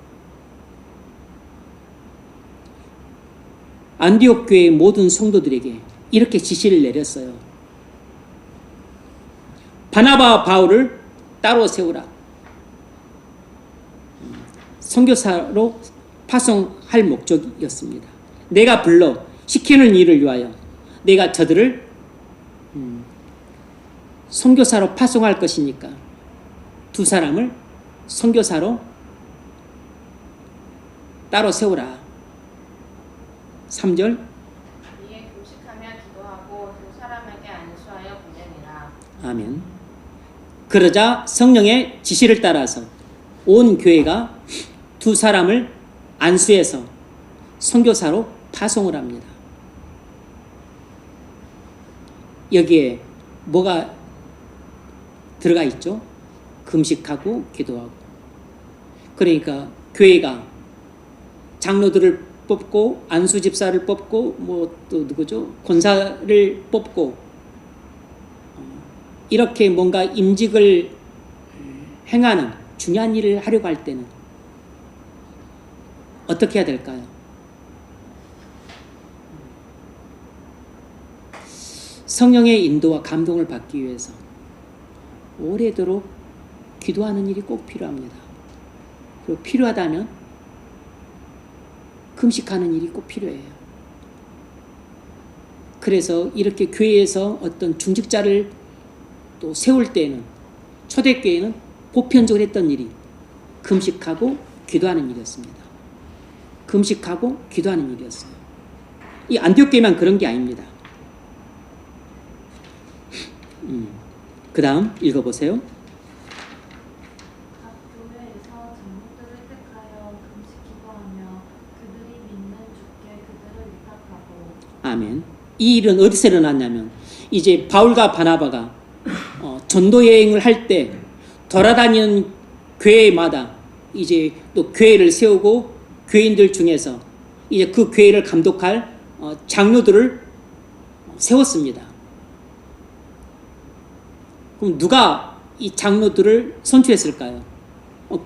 안디옥 교회의 모든 성도들에게 이렇게 지시를 내렸어요. 바나바와 바울을 따로 세우라. 선교사로 파송할 목적이었습니다. 내가 불러 시키는 일을 위하여 내가 저들을 선교사로 파송할 것이니까 두 사람을 선교사로 따로 세우라. 3절 이에 금식하며 기도하고 두 사람에게 안수하여 보내니라. 아멘. 그러자 성령의 지시를 따라서 온 교회가 두 사람을 안수해서 선교사로 파송을 합니다. 여기에 뭐가 들어가 있죠? 금식하고 기도하고. 그러니까 교회가 장로들을 뽑고 안수 집사를 뽑고 뭐 또 누구죠? 권사를 뽑고 이렇게 뭔가 임직을 행하는 중요한 일을 하려고 할 때는 어떻게 해야 될까요? 성령의 인도와 감동을 받기 위해서 오래도록 기도하는 일이 꼭 필요합니다. 그리고 필요하다면 금식하는 일이 꼭 필요해요. 그래서 이렇게 교회에서 어떤 중직자를 또 세울 때는 초대교회는 보편적으로 했던 일이 금식하고 기도하는 일이었습니다. 금식하고 기도하는 일이었어요. 이 안디옥 교회만 그런 게 아닙니다. 그 다음 읽어보세요. 각 교회에서 장로들을 택하여 금식 기도하며 그들이 믿는 주께 그들을 위탁하고. 아멘. 이 일은 어디서 일어났냐면 이제 바울과 바나바가 전도 여행을 할 때 돌아다니는 교회마다 이제 또 교회를 세우고 교인들 중에서 이제 그 교회를 감독할 장로들을 세웠습니다. 그럼 누가 이 장로들을 선출했을까요?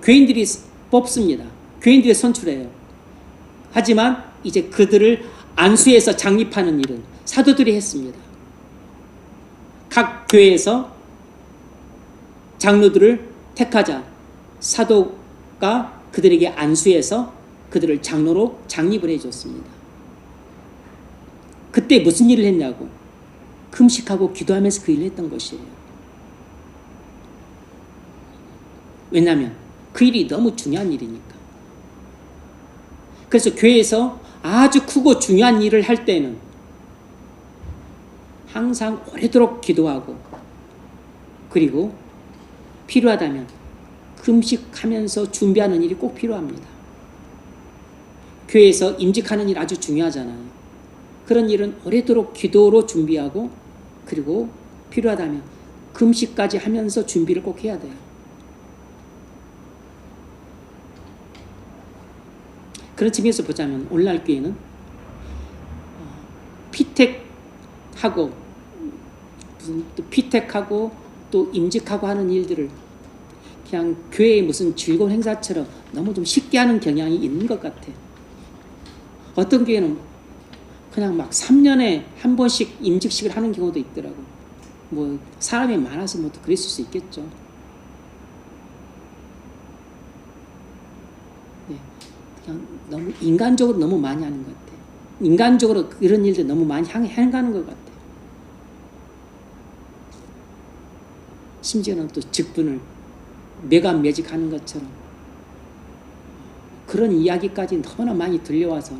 교인들이 뽑습니다. 교인들이 선출해요. 하지만 이제 그들을 안수해서 장립하는 일은 사도들이 했습니다. 각 교회에서 장로들을 택하자 사도가 그들에게 안수해서 그들을 장로로 장립을 해줬습니다. 그때 무슨 일을 했냐고? 금식하고 기도하면서 그 일을 했던 것이에요. 왜냐하면 그 일이 너무 중요한 일이니까. 그래서 교회에서 아주 크고 중요한 일을 할 때는 항상 오래도록 기도하고 그리고 필요하다면 금식하면서 준비하는 일이 꼭 필요합니다. 교회에서 임직하는 일 아주 중요하잖아요. 그런 일은 오래도록 기도로 준비하고 그리고 필요하다면 금식까지 하면서 준비를 꼭 해야 돼요. 그런 측면에서 보자면 오늘날 교회는 피택하고 무슨 또 피택하고 또 임직하고 하는 일들을 그냥 교회의 무슨 즐거운 행사처럼 너무 좀 쉽게 하는 경향이 있는 것 같아요. 어떤 교회는 그냥 막 3년에 한 번씩 임직식을 하는 경우도 있더라고. 뭐 사람이 많아서 뭐 또 그랬을 수 있겠죠. 네, 그냥 너무 인간적으로 너무 많이 하는 것 같아요. 인간적으로 그런 일들 너무 많이 행하는 것 같아요. 심지어는 또 직분을 매간매직하는 것처럼 그런 이야기까지 너무나 많이 들려와서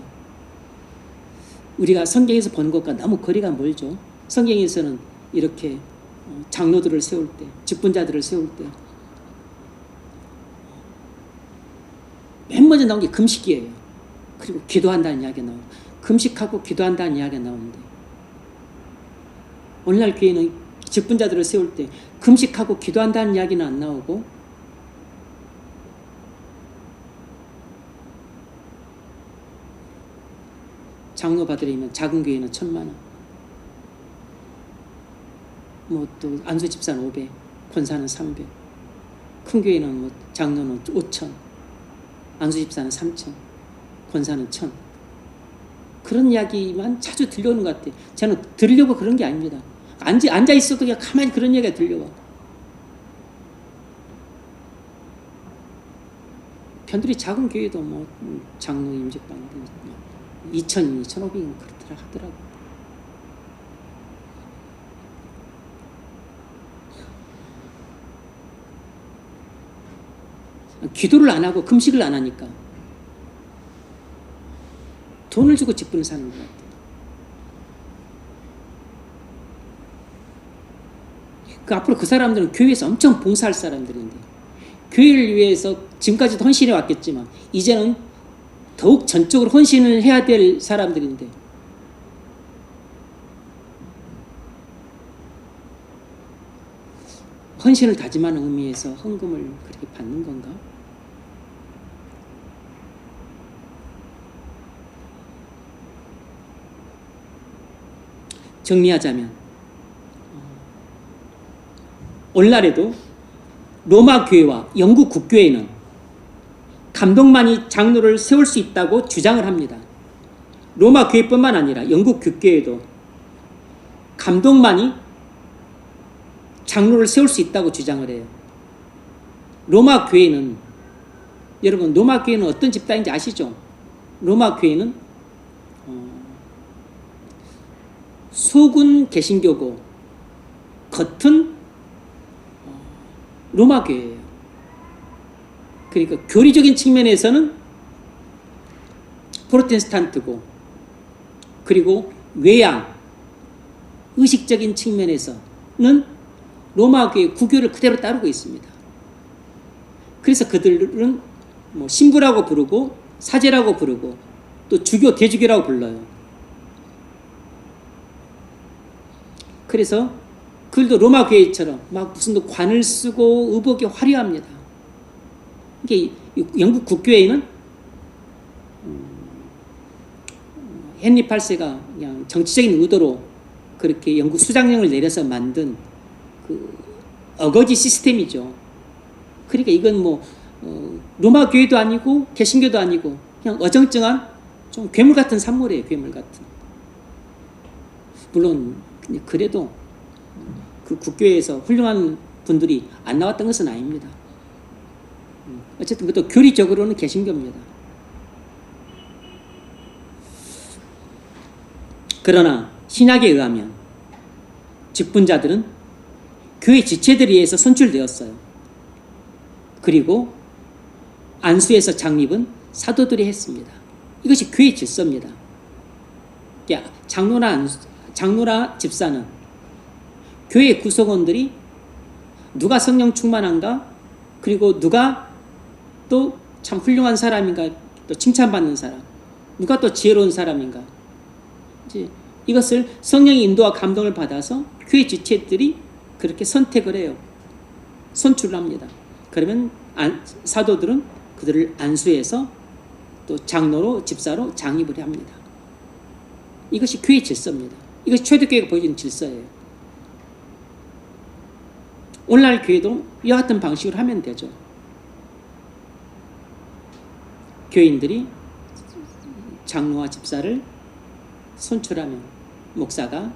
우리가 성경에서 보는 것과 너무 거리가 멀죠. 성경에서는 이렇게 장로들을 세울 때, 직분자들을 세울 때 맨 먼저 나온 게 금식이에요. 그리고 기도한다는 이야기가 나오고 금식하고 기도한다는 이야기가 나오는데 오늘날 교회는 직분자들을 세울 때 금식하고 기도한다는 이야기는 안 나오고 장로 받으려면 작은 교회는 1,000,000원, 뭐 또 안수 집사는 500, 권사는 300, 큰 교회는 뭐 장로는 5,000, 안수 집사는 3,000, 권사는 1,000. 그런 이야기만 자주 들려오는 것 같아요. 저는 들으려고 그런 게 아닙니다. 앉아 있어도 그냥 가만히 그런 얘기가 들려와. 편들이 작은 교회도 뭐 장로 임직받는데 2,000, 2,500은 그렇더라 하더라고. 기도를 안 하고 금식을 안 하니까 돈을 주고 직분을 사는 것 같아요. 그 앞으로 그 사람들은 교회에서 엄청 봉사할 사람들인데 교회를 위해서 지금까지도 헌신해 왔겠지만 이제는 더욱 전적으로 헌신을 해야 될 사람들인데 헌신을 다짐하는 의미에서 헌금을 그렇게 받는 건가? 정리하자면 오늘날에도 로마 교회와 영국 국교회는 감독만이 장로를 세울 수 있다고 주장을 합니다. 로마 교회뿐만 아니라 영국 국교회도 감독만이 장로를 세울 수 있다고 주장을 해요. 로마 교회는 여러분 로마 교회는 어떤 집단인지 아시죠? 로마 교회는 속은 개신교고 겉은 로마 교회예요. 그러니까 교리적인 측면에서는 프로테스탄트고 그리고 외양 의식적인 측면에서는 로마 교회 구교를 그대로 따르고 있습니다. 그래서 그들은 뭐 신부라고 부르고 사제라고 부르고 또 주교 대주교라고 불러요. 그래서 그들도 로마 교회처럼 막 무슨 관을 쓰고 의복이 화려합니다. 이게 영국 국교회는 헨리 8세가 그냥 정치적인 의도로 그렇게 영국 수장령을 내려서 만든 그 어거지 시스템이죠. 그러니까 이건 뭐 로마 교회도 아니고 개신교도 아니고 그냥 어정쩡한 좀 괴물 같은 산물이에요. 괴물 같은. 물론 그래도 그 국교회에서 훌륭한 분들이 안 나왔던 것은 아닙니다. 어쨌든 그것도 교리적으로는 개신교입니다. 그러나 신약에 의하면 직분자들은 교회 지체들에 의해서 선출되었어요. 그리고 안수에서 장립은 사도들이 했습니다. 이것이 교회 질서입니다. 장로나 집사는 교회 구성원들이 누가 성령 충만한가, 그리고 누가 또 참 훌륭한 사람인가, 또 칭찬받는 사람, 누가 또 지혜로운 사람인가, 이것을 성령의 인도와 감동을 받아서 교회 지체들이 그렇게 선택을 해요. 선출을 합니다. 그러면 사도들은 그들을 안수해서 또 장로로, 집사로 장입을 합니다. 이것이 교회 질서입니다. 이것이 초대교회가 보여주는 질서예요. 오늘날 교회도 이와 같은 방식으로 하면 되죠. 교인들이 장로와 집사를 선출하면 목사가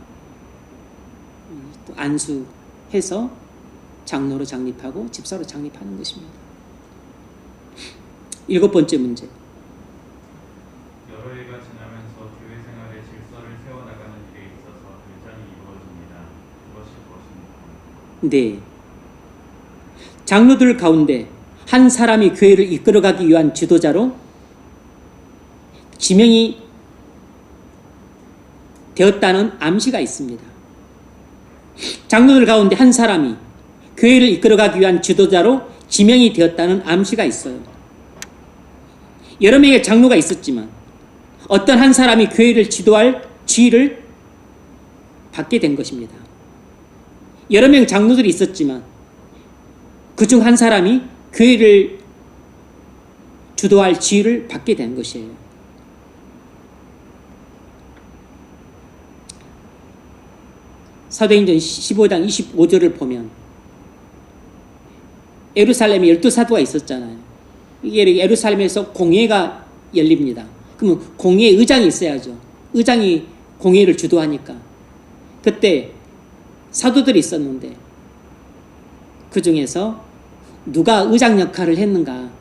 또 안수해서 장로로 장립하고 집사로 장립하는 것입니다. 7번째 문제. 여러 해가 지나면서 교회 생활의 질서를 세워나가는 일에 있어서 결단이 이루어집니다. 그것이 무엇입니까? 네. 장로들 가운데 한 사람이 교회를 이끌어가기 위한 지도자로 지명이 되었다는 암시가 있습니다. 장로들 가운데 한 사람이 교회를 이끌어가기 위한 지도자로 지명이 되었다는 암시가 있어요. 여러 명의 장로가 있었지만 어떤 한 사람이 교회를 지도할 지위를 받게 된 것입니다. 여러 명 장로들이 있었지만 그중 한 사람이 교회를 주도할 지위를 받게 된 것이에요. 사도행전 15장 25절을 보면 예루살렘에 12사도가 있었잖아요. 이게 예루살렘에서 공회가 열립니다. 그러면 공회 의장이 있어야죠. 의장이 공회를 주도하니까. 그때 사도들이 있었는데 그 중에서 누가 의장 역할을 했는가?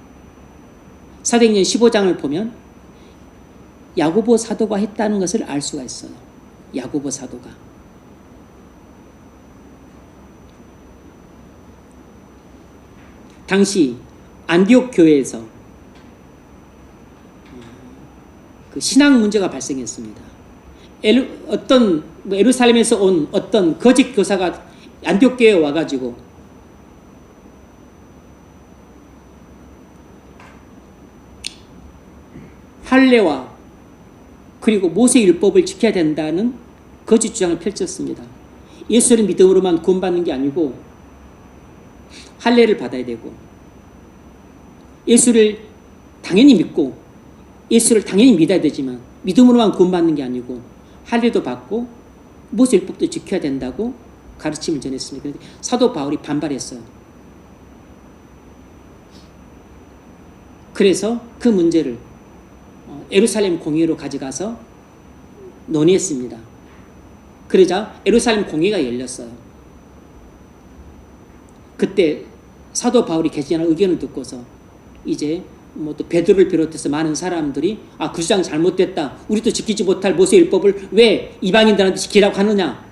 사도행전 15장을 보면 야고보 사도가 했다는 것을 알 수가 있어요. 야고보 사도가. 당시 안디옥 교회에서 그 신앙 문제가 발생했습니다. 어떤 예루살렘에서 온 어떤 거짓 교사가 안디옥 교회에 와가지고 할례와 그리고 모세율법을 지켜야 된다는 거짓 주장을 펼쳤습니다. 예수를 믿음으로만 구원받는 게 아니고 할례를 받아야 되고 예수를 당연히 믿고 예수를 당연히 믿어야 되지만 믿음으로만 구원받는 게 아니고 할례도 받고 모세율법도 지켜야 된다고 가르침을 전했습니다. 그런데 사도 바울이 반발했어요. 그래서 그 문제를 예루살렘 공회로 가져가서 논의했습니다. 그러자 예루살렘 공회가 열렸어요. 그때 사도 바울이 개진한 의견을 듣고서 이제 뭐 또 베드로를 비롯해서 많은 사람들이 그 주장 잘못됐다. 우리도 지키지 못할 모세율법을 왜 이방인들한테 지키라고 하느냐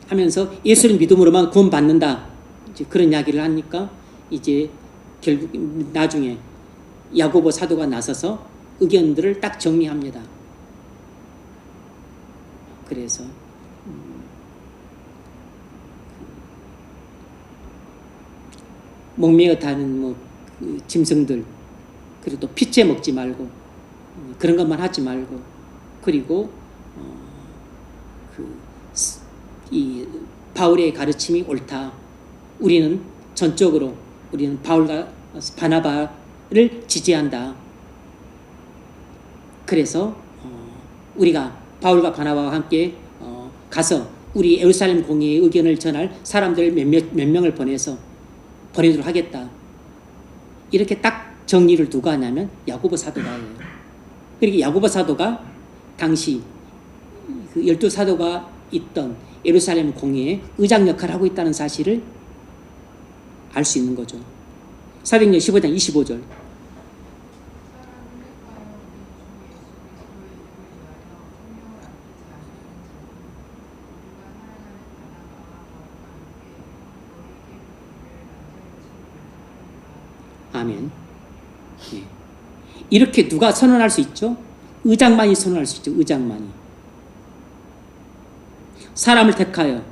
하면서 예수를 믿음으로만 구원받는다. 이제 그런 이야기를 하니까 이제 결국 나중에 야고보 사도가 나서서 의견들을 딱 정리합니다. 그래서 목매어 타는 그 짐승들, 그리고 또 피채 먹지 말고 그런 것만 하지 말고, 그리고 이 바울의 가르침이 옳다. 우리는 전적으로 우리는 바울과 바나바를 지지한다. 그래서 우리가 바울과 바나바와 함께 가서 우리 예루살렘 공회의 의견을 전할 사람들 몇 명을 보내도록 하겠다. 이렇게 딱 정리를 누가 하냐면 야고보 사도가 해요. 그러니까 야고보 사도가 당시 그 12사도가 있던 예루살렘 공회의 의장 역할을 하고 있다는 사실을 알 수 있는 거죠. 사도행전 15장 25절. 아멘. 네. 이렇게 누가 선언할 수 있죠? 의장만이 선언할 수 있죠. 의장만이. 사람을 택하여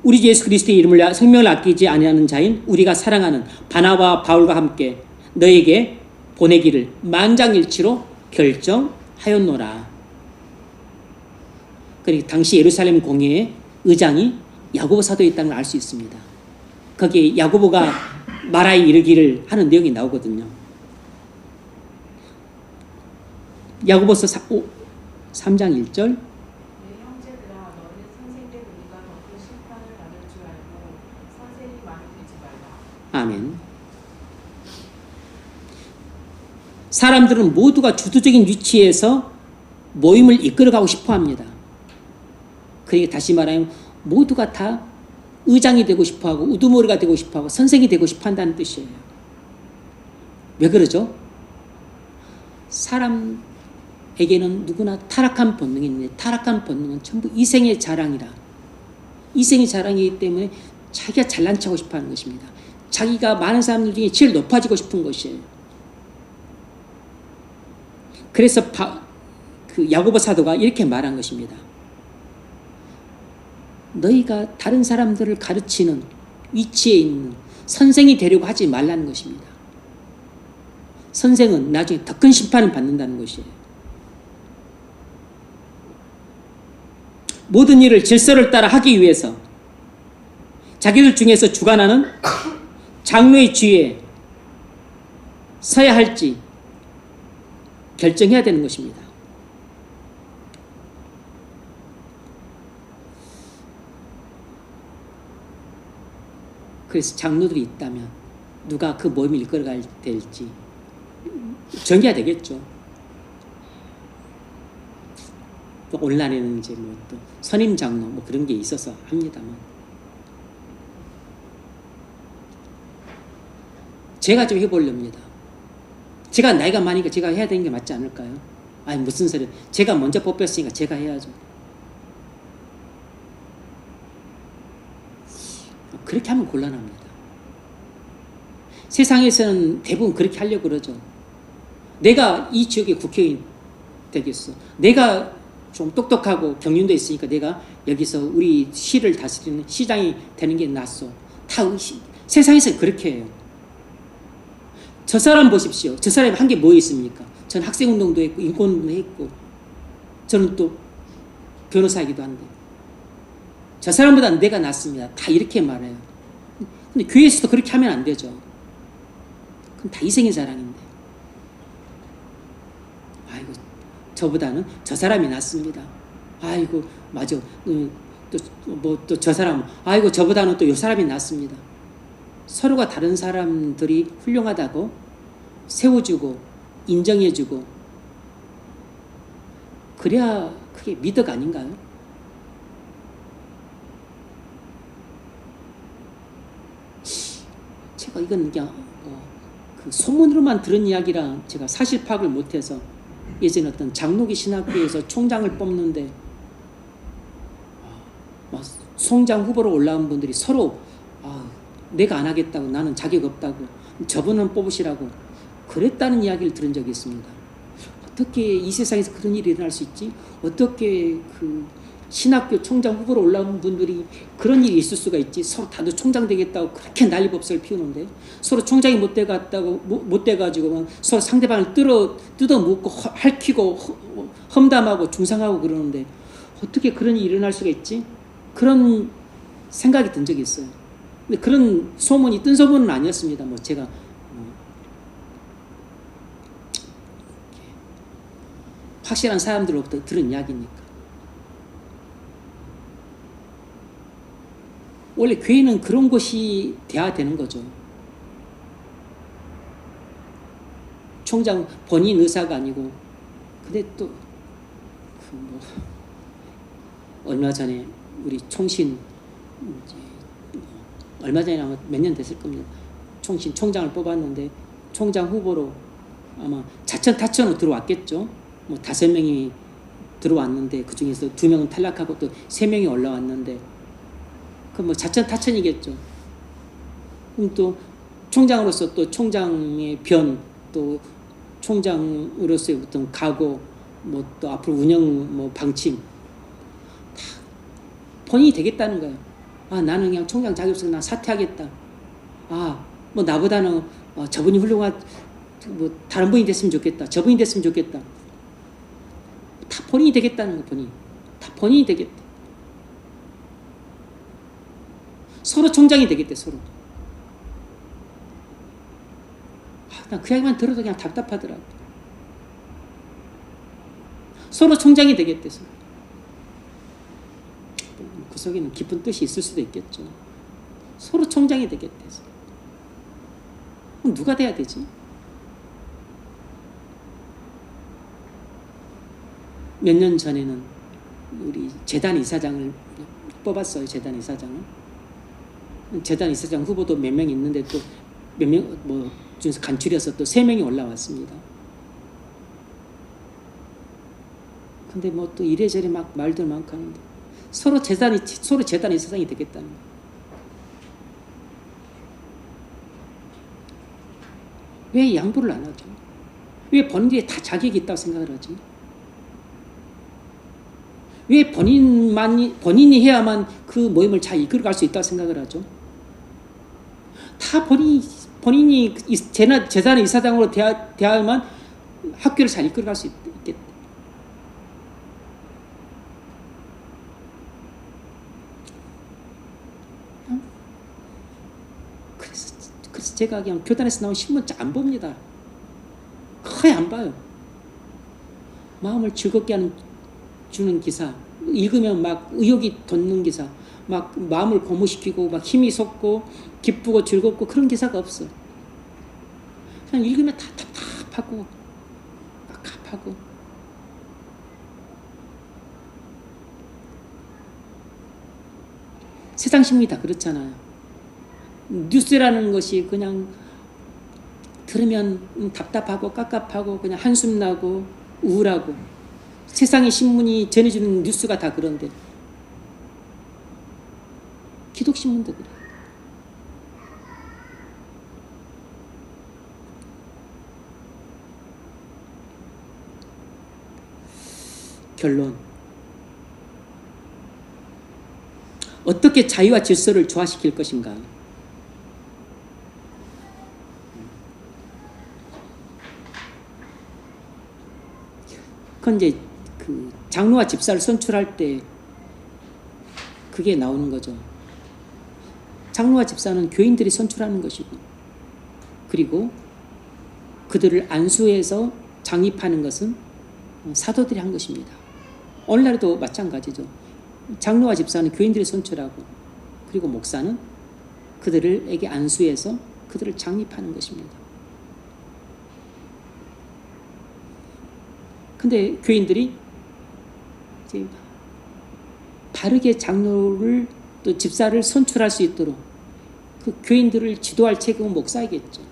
우리 주 예수 그리스도의 이름을 생명을 아끼지 아니하는 자인 우리가 사랑하는 바나바와 바울과 함께 너에게 보내기를 만장일치로 결정하였노라. 그러니까 당시 예루살렘 공회의 의장이 야고보 사도였다는 걸 알 수 있습니다. 거기에 야고보가 마라에 이르기를 하는 내용이 나오거든요. 야고보서 3장 1절. 내 형제들아 너는 선생된 우리가 더 큰 심판을 받을 줄 알고 선생이 많이 되지 말라. 아멘. 사람들은 모두가 주도적인 위치에서 모임을 이끌어가고 싶어 합니다. 그러니까 다시 말하면 모두가 다 의장이 되고 싶어 하고 우두머리가 되고 싶어 하고 선생이 되고 싶어 한다는 뜻이에요. 왜 그러죠? 사람에게는 누구나 타락한 본능이 있는데 타락한 본능은 전부 이생의 자랑이라. 이생의 자랑이기 때문에 자기가 잘난 척하고 싶어 하는 것입니다. 자기가 많은 사람들 중에 제일 높아지고 싶은 것이에요. 그래서 그 야고보 사도가 이렇게 말한 것입니다. 너희가 다른 사람들을 가르치는 위치에 있는 선생이 되려고 하지 말라는 것입니다. 선생은 나중에 더 큰 심판을 받는다는 것이에요. 모든 일을 질서를 따라 하기 위해서 자기들 중에서 주관하는 장로의 뒤에 서야 할지 결정해야 되는 것입니다. 그래서 장로들이 있다면 누가 그 모임을 이끌어가야 될지 정해야 되겠죠. 또 온라인에는 이제 뭐 또 선임 장로 뭐 그런 게 있어서 합니다만 제가 좀 해보렵니다. 제가 나이가 많으니까 제가 해야 되는 게 맞지 않을까요? 아니 무슨 소리? 제가 먼저 뽑혔으니까 제가 해야죠. 그렇게 하면 곤란합니다. 세상에서는 대부분 그렇게 하려고 그러죠. 내가 이 지역의 국회의원 되겠어. 내가 좀 똑똑하고 경륜도 있으니까 내가 여기서 우리 시를 다스리는 시장이 되는 게 낫소. 다 세상에서 그렇게 해요. 저 사람 보십시오. 저 사람이 한 게 뭐 있습니까? 저는 학생운동도 했고 인권운동도 했고 저는 또 변호사이기도 한데 저 사람보다는 내가 낫습니다. 다 이렇게 말해요. 근데 교회에서도 그렇게 하면 안 되죠. 그럼 다 이생의 자랑인데. 아이고, 저보다는 저 사람이 낫습니다. 아이고, 맞아. 또 저 사람, 아이고, 저보다는 또 요 사람이 낫습니다. 서로가 다른 사람들이 훌륭하다고 세워주고 인정해주고 그래야 그게 미덕 아닌가요? 제가 이건 그냥 그 소문으로만 들은 이야기라 제가 사실 파악을 못해서 예전에 어떤 장로교 신학교에서 총장을 뽑는데 총장 후보로 올라온 분들이 서로 내가 안 하겠다고 나는 자격 없다고 저분은 뽑으시라고 그랬다는 이야기를 들은 적이 있습니다. 어떻게 이 세상에서 그런 일이 일어날 수 있지? 어떻게 그 신학교 총장 후보로 올라온 분들이 그런 일이 있을 수가 있지? 서로 다들 총장 되겠다고 그렇게 난리법석을 피우는데 서로 총장이 못 돼가지고 서로 상대방을 뜯어묻고 핥히고 험담하고 중상하고 그러는데 어떻게 그런 일이 일어날 수가 있지? 그런 생각이 든 적이 있어요. 근데 그런 소문이 뜬 소문은 아니었습니다. 뭐 제가 확실한 사람들로부터 들은 이야기니까. 원래 교회는 그런 곳이 돼야 되는 거죠. 총장 본인 의사가 아니고. 근데 또 얼마 전에 우리 총신 얼마 전에 아마 몇 년 됐을 겁니다. 총신 총장을 뽑았는데 총장 후보로 아마 자천타천으로 들어왔겠죠. 뭐 5명이 들어왔는데 그 중에서 2명은 탈락하고 또 3명이 올라왔는데 그 뭐 자천타천이겠죠. 그럼 또 총장으로서 또 총장의 변, 또 총장으로서의 어떤 각오, 뭐 또 앞으로 운영 뭐 방침 다 본인이 되겠다는 거예요. 아, 나는 그냥 총장 자격증 나 사퇴하겠다. 아, 뭐 나보다는 저분이 훌륭한 뭐 다른 분이 됐으면 좋겠다. 저분이 됐으면 좋겠다. 다 본인이 되겠다는 거, 본인. 다 본인이 되겠다. 서로 총장이 되겠대, 서로. 아, 난 그 이야기만 들어도 그냥 답답하더라고. 서로 총장이 되겠대, 서로. 그 속에는 깊은 뜻이 있을 수도 있겠죠. 서로 총장이 되겠대. 그럼 누가 돼야 되지? 몇 년 전에는 우리 재단 이사장을 뽑았어요. 재단 이사장을. 재단 이사장 후보도 몇 명 있는데 또 몇 명 뭐 중에서 간추려서 또 3명이 올라왔습니다. 근데 뭐 또 이래저래 막 말들 많고 하는데 서로 재단 이사장이 되겠다는 거예요. 왜 양보를 안 하죠? 왜 본인이 다 자격이 있다고 생각을 하지? 왜 본인이 해야만 그 모임을 잘 이끌어갈 수 있다고 생각을 하죠? 다 본인이 재단 이사장으로 대하야만 학교를 잘 이끌어갈 수 있겠다. 그래서 제가 그냥 교단에서 나온 신문 잘 안 봅니다. 거의 안 봐요. 마음을 즐겁게 주는 기사, 읽으면 막 의욕이 돋는 기사, 막 마음을 고무시키고 막 힘이 솟고 기쁘고 즐겁고 그런 기사가 없어. 그냥 읽으면 다 답답하고 깝깝하고. 세상 신문이 다 그렇잖아요. 뉴스라는 것이 그냥 들으면 답답하고 깝깝하고 그냥 한숨 나고 우울하고. 세상의 신문이 전해주는 뉴스가 다 그런데 기독신문도 그래. 결론. 어떻게 자유와 질서를 조화시킬 것인가? 그건 이제 그 장로와 집사를 선출할 때 그게 나오는 거죠. 장로와 집사는 교인들이 선출하는 것이고, 그리고 그들을 안수해서 장립하는 것은 사도들이 한 것입니다. 오늘날에도 마찬가지죠. 장로와 집사는 교인들이 선출하고, 그리고 목사는 그들에게 안수해서 그들을 장립하는 것입니다. 근데 교인들이 이제 바르게 장로를 또 집사를 선출할 수 있도록 그 교인들을 지도할 책임은 목사이겠죠.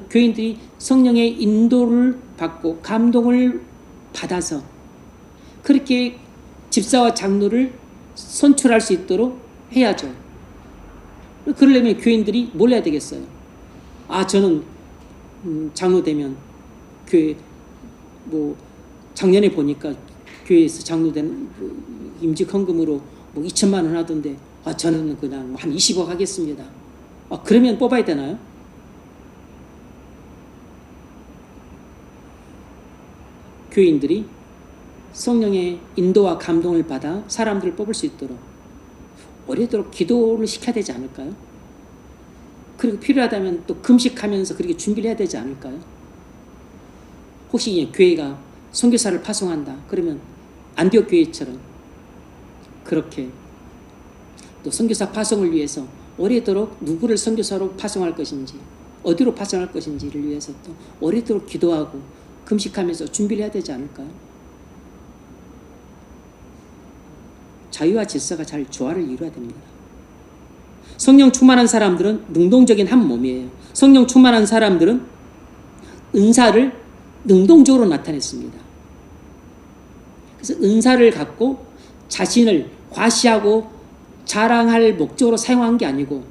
교인들이 성령의 인도를 받고 감동을 받아서 그렇게 집사와 장로를 선출할 수 있도록 해야죠. 그러려면 교인들이 뭘 해야 되겠어요? 아, 저는 장로 되면 교회 뭐 작년에 보니까 교회에서 장로된 임직 헌금으로 뭐 2천만 원 하던데, 아, 저는 그냥 한 20억 하겠습니다. 아, 그러면 뽑아야 되나요? 교인들이 성령의 인도와 감동을 받아 사람들을 뽑을 수 있도록 오래도록 기도를 시켜야 되지 않을까요? 그리고 필요하다면 또 금식하면서 그렇게 준비를 해야 되지 않을까요? 혹시 교회가 선교사를 파송한다 그러면 안디옥 교회처럼 그렇게 또 선교사 파송을 위해서 오래도록 누구를 선교사로 파송할 것인지 어디로 파송할 것인지를 위해서 또 오래도록 기도하고 금식하면서 준비를 해야 되지 않을까요? 자유와 질서가 잘 조화를 이루어야 됩니다. 성령 충만한 사람들은 능동적인 한 몸이에요. 성령 충만한 사람들은 은사를 능동적으로 나타냈습니다. 그래서 은사를 갖고 자신을 과시하고 자랑할 목적으로 사용한 게 아니고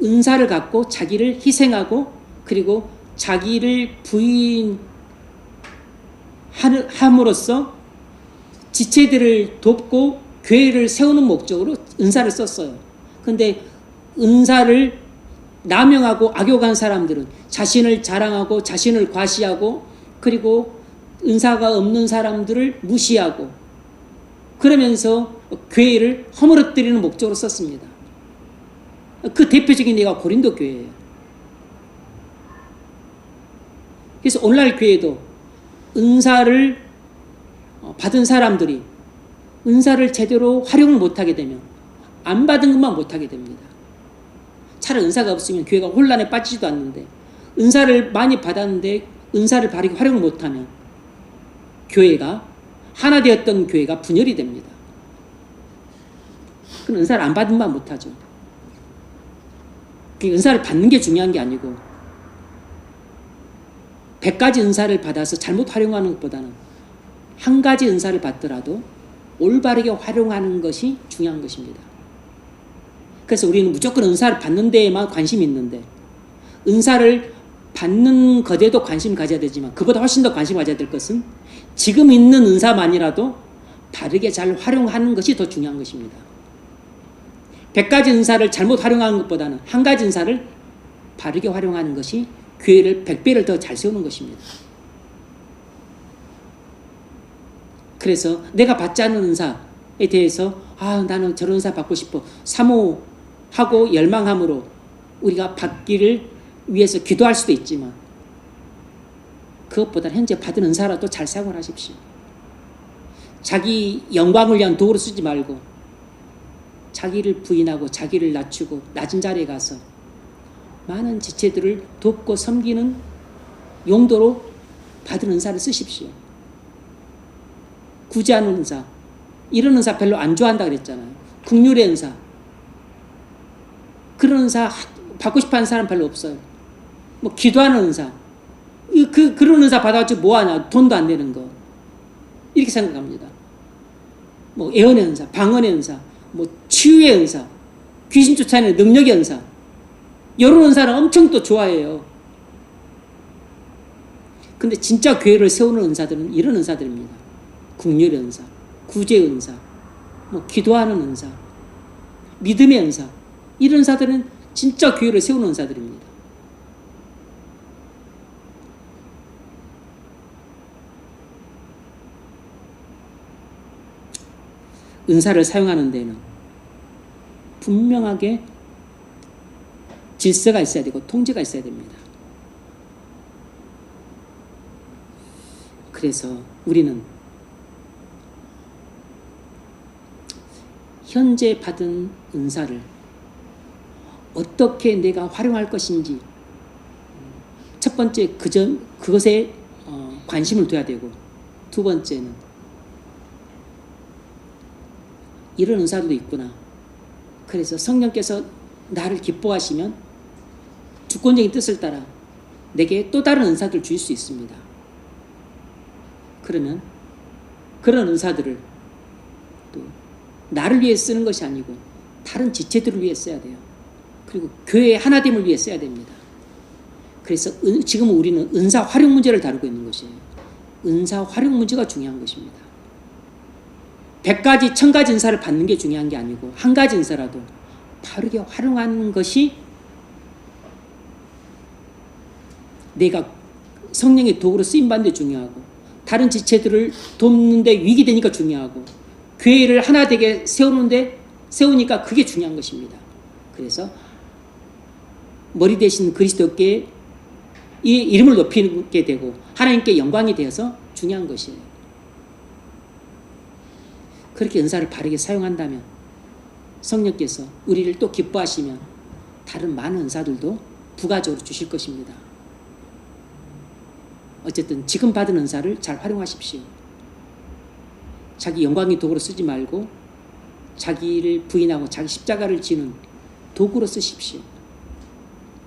은사를 갖고 자기를 희생하고 그리고 자기를 부인함으로써 지체들을 돕고 교회를 세우는 목적으로 은사를 썼어요. 그런데 은사를 남용하고 악용한 사람들은 자신을 자랑하고 자신을 과시하고 그리고 은사가 없는 사람들을 무시하고 그러면서 교회를 허물어뜨리는 목적으로 썼습니다. 그 대표적인 예가 고린도 교회예요. 그래서 오늘날 교회도 은사를 받은 사람들이 은사를 제대로 활용을 못하게 되면 안 받은 것만 못하게 됩니다. 차라리 은사가 없으면 교회가 혼란에 빠지지도 않는데 은사를 많이 받았는데 은사를 바르게 활용을 못하면 교회가 하나 되었던 교회가 분열이 됩니다. 그럼 은사를 안 받은 것만 못하죠. 은사를 받는 게 중요한 게 아니고 100가지 은사를 받아서 잘못 활용하는 것보다는 한 가지 은사를 받더라도 올바르게 활용하는 것이 중요한 것입니다. 그래서 우리는 무조건 은사를 받는 데에만 관심이 있는데 은사를 받는 것에도 관심을 가져야 되지만 그보다 훨씬 더 관심을 가져야 될 것은 지금 있는 은사만이라도 바르게 잘 활용하는 것이 더 중요한 것입니다. 100가지 은사를 잘못 활용하는 것보다는 한 가지 은사를 바르게 활용하는 것이 교회를 100배를 더 잘 세우는 것입니다. 그래서 내가 받지 않는 은사에 대해서 나는 저런 은사 받고 싶어 사모하고 열망함으로 우리가 받기를 위해서 기도할 수도 있지만 그것보다 현재 받은 은사라도 잘 사용을 하십시오. 자기 영광을 위한 도구로 쓰지 말고 자기를 부인하고 자기를 낮추고 낮은 자리에 가서 많은 지체들을 돕고 섬기는 용도로 받은 은사를 쓰십시오. 구제하는 은사, 이런 은사 별로 안 좋아한다 그랬잖아요. 긍휼의 은사, 그런 은사 받고 싶어하는 사람 별로 없어요. 뭐 기도하는 은사, 그런 은사 받아가지고 뭐하냐, 돈도 안 내는 거, 이렇게 생각합니다. 뭐 예언의 은사, 방언의 은사, 뭐 치유의 은사, 귀신 쫓아내는 능력의 은사, 이런 은사는 엄청 또 좋아해요. 근데 진짜 교회를 세우는 은사들은 이런 은사들입니다. 긍휼의 은사, 구제의 은사, 뭐 기도하는 은사, 믿음의 은사, 이런 은사들은 진짜 교회를 세우는 은사들입니다. 은사를 사용하는 데는 분명하게 질서가 있어야 되고 통제가 있어야 됩니다. 그래서 우리는 현재 받은 은사를 어떻게 내가 활용할 것인지 첫 번째 그것에 관심을 둬야 되고, 두 번째는 이런 은사도 있구나. 그래서 성령께서 나를 기뻐하시면 주권적인 뜻을 따라 내게 또 다른 은사들을 주실 수 있습니다. 그러면 그런 은사들을 또 나를 위해 쓰는 것이 아니고 다른 지체들을 위해 써야 돼요. 그리고 교회의 하나됨을 위해 써야 됩니다. 그래서 지금 우리는 은사 활용 문제를 다루고 있는 것이에요. 은사 활용 문제가 중요한 것입니다. 100가지, 1000가지 은사를 받는 게 중요한 게 아니고 한 가지 은사라도 바르게 활용하는 것이 내가 성령의 도구로 쓰임받는 데 중요하고, 다른 지체들을 돕는 데 위기되니까 중요하고, 교회를 하나 되게 세우는 데 세우니까 그게 중요한 것입니다. 그래서 머리 대신 그리스도께 이 이름을 높이게 되고 하나님께 영광이 되어서 중요한 것이에요. 그렇게 은사를 바르게 사용한다면 성령께서 우리를 또 기뻐하시면 다른 많은 은사들도 부가적으로 주실 것입니다. 어쨌든 지금 받은 은사를 잘 활용하십시오. 자기 영광의 도구로 쓰지 말고 자기를 부인하고 자기 십자가를 지는 도구로 쓰십시오.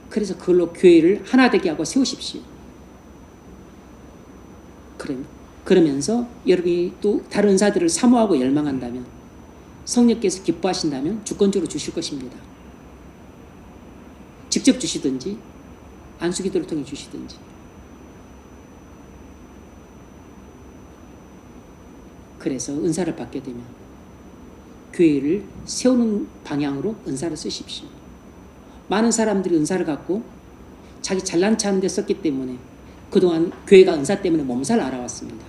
그래서 그걸로 교회를 하나 되게 하고 세우십시오. 그러면서 여러분이 또 다른 은사들을 사모하고 열망한다면 성령께서 기뻐하신다면 주권적으로 주실 것입니다. 직접 주시든지 안수기도를 통해 주시든지. 그래서 은사를 받게 되면 교회를 세우는 방향으로 은사를 쓰십시오. 많은 사람들이 은사를 갖고 자기 잘난 체 하는 데 썼기 때문에 그동안 교회가 은사 때문에 몸살 알아왔습니다.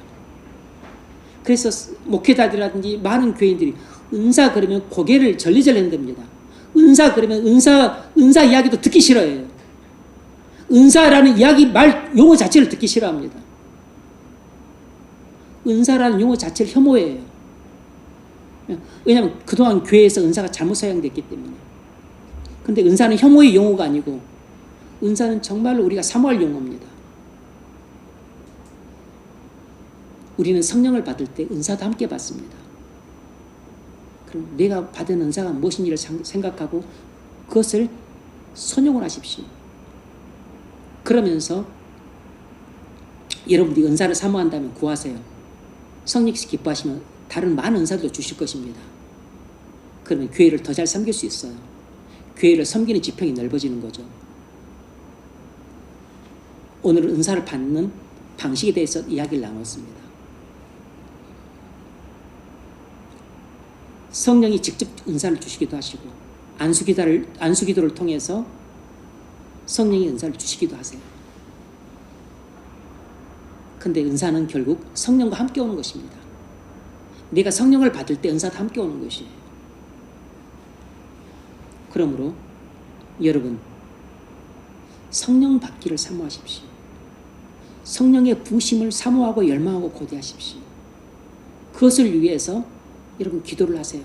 그래서 목회자들이라든지 많은 교인들이 은사 그러면 고개를 절리절리 흔듭니다. 은사 그러면 은사 이야기도 듣기 싫어해요. 은사라는 이야기 용어 자체를 듣기 싫어합니다. 은사라는 용어 자체를 혐오해요. 왜냐하면 그동안 교회에서 은사가 잘못 사용됐기 때문에. 근데 은사는 혐오의 용어가 아니고 은사는 정말로 우리가 사모할 용어입니다. 우리는 성령을 받을 때 은사도 함께 받습니다. 그럼 내가 받은 은사가 무엇인지를 생각하고 그것을 선용을 하십시오. 그러면서 여러분들이 은사를 사모한다면 구하세요. 성령께서 기뻐하시면 다른 많은 은사도 주실 것입니다. 그러면 교회를 더 잘 섬길 수 있어요. 교회를 섬기는 지평이 넓어지는 거죠. 오늘은 은사를 받는 방식에 대해서 이야기를 나눴습니다. 성령이 직접 은사를 주시기도 하시고 안수기도를 통해서 성령이 은사를 주시기도 하세요. 근데 은사는 결국 성령과 함께 오는 것입니다. 내가 성령을 받을 때 은사도 함께 오는 것이에요. 그러므로 여러분 성령 받기를 사모하십시오. 성령의 부심을 사모하고 열망하고 고대하십시오. 그것을 위해서 여러분 기도를 하세요.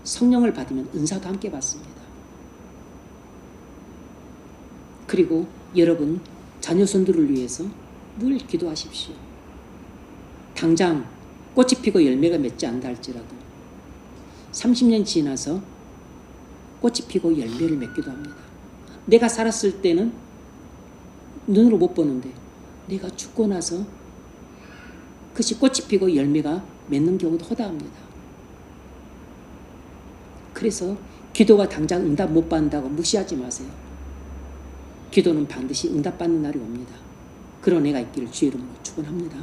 성령을 받으면 은사도 함께 받습니다. 그리고 여러분 자녀손들을 위해서 늘 기도하십시오. 당장 꽃이 피고 열매가 맺지 않다 할지라도 30년 지나서 꽃이 피고 열매를 맺기도 합니다. 내가 살았을 때는 눈으로 못 보는데 내가 죽고 나서 그것이 꽃이 피고 열매가 맺는 경우도 허다합니다. 그래서 기도가 당장 응답 못 받는다고 무시하지 마세요. 기도는 반드시 응답받는 날이 옵니다. 그런 애가 있기를 주의 이름으로 축원합니다.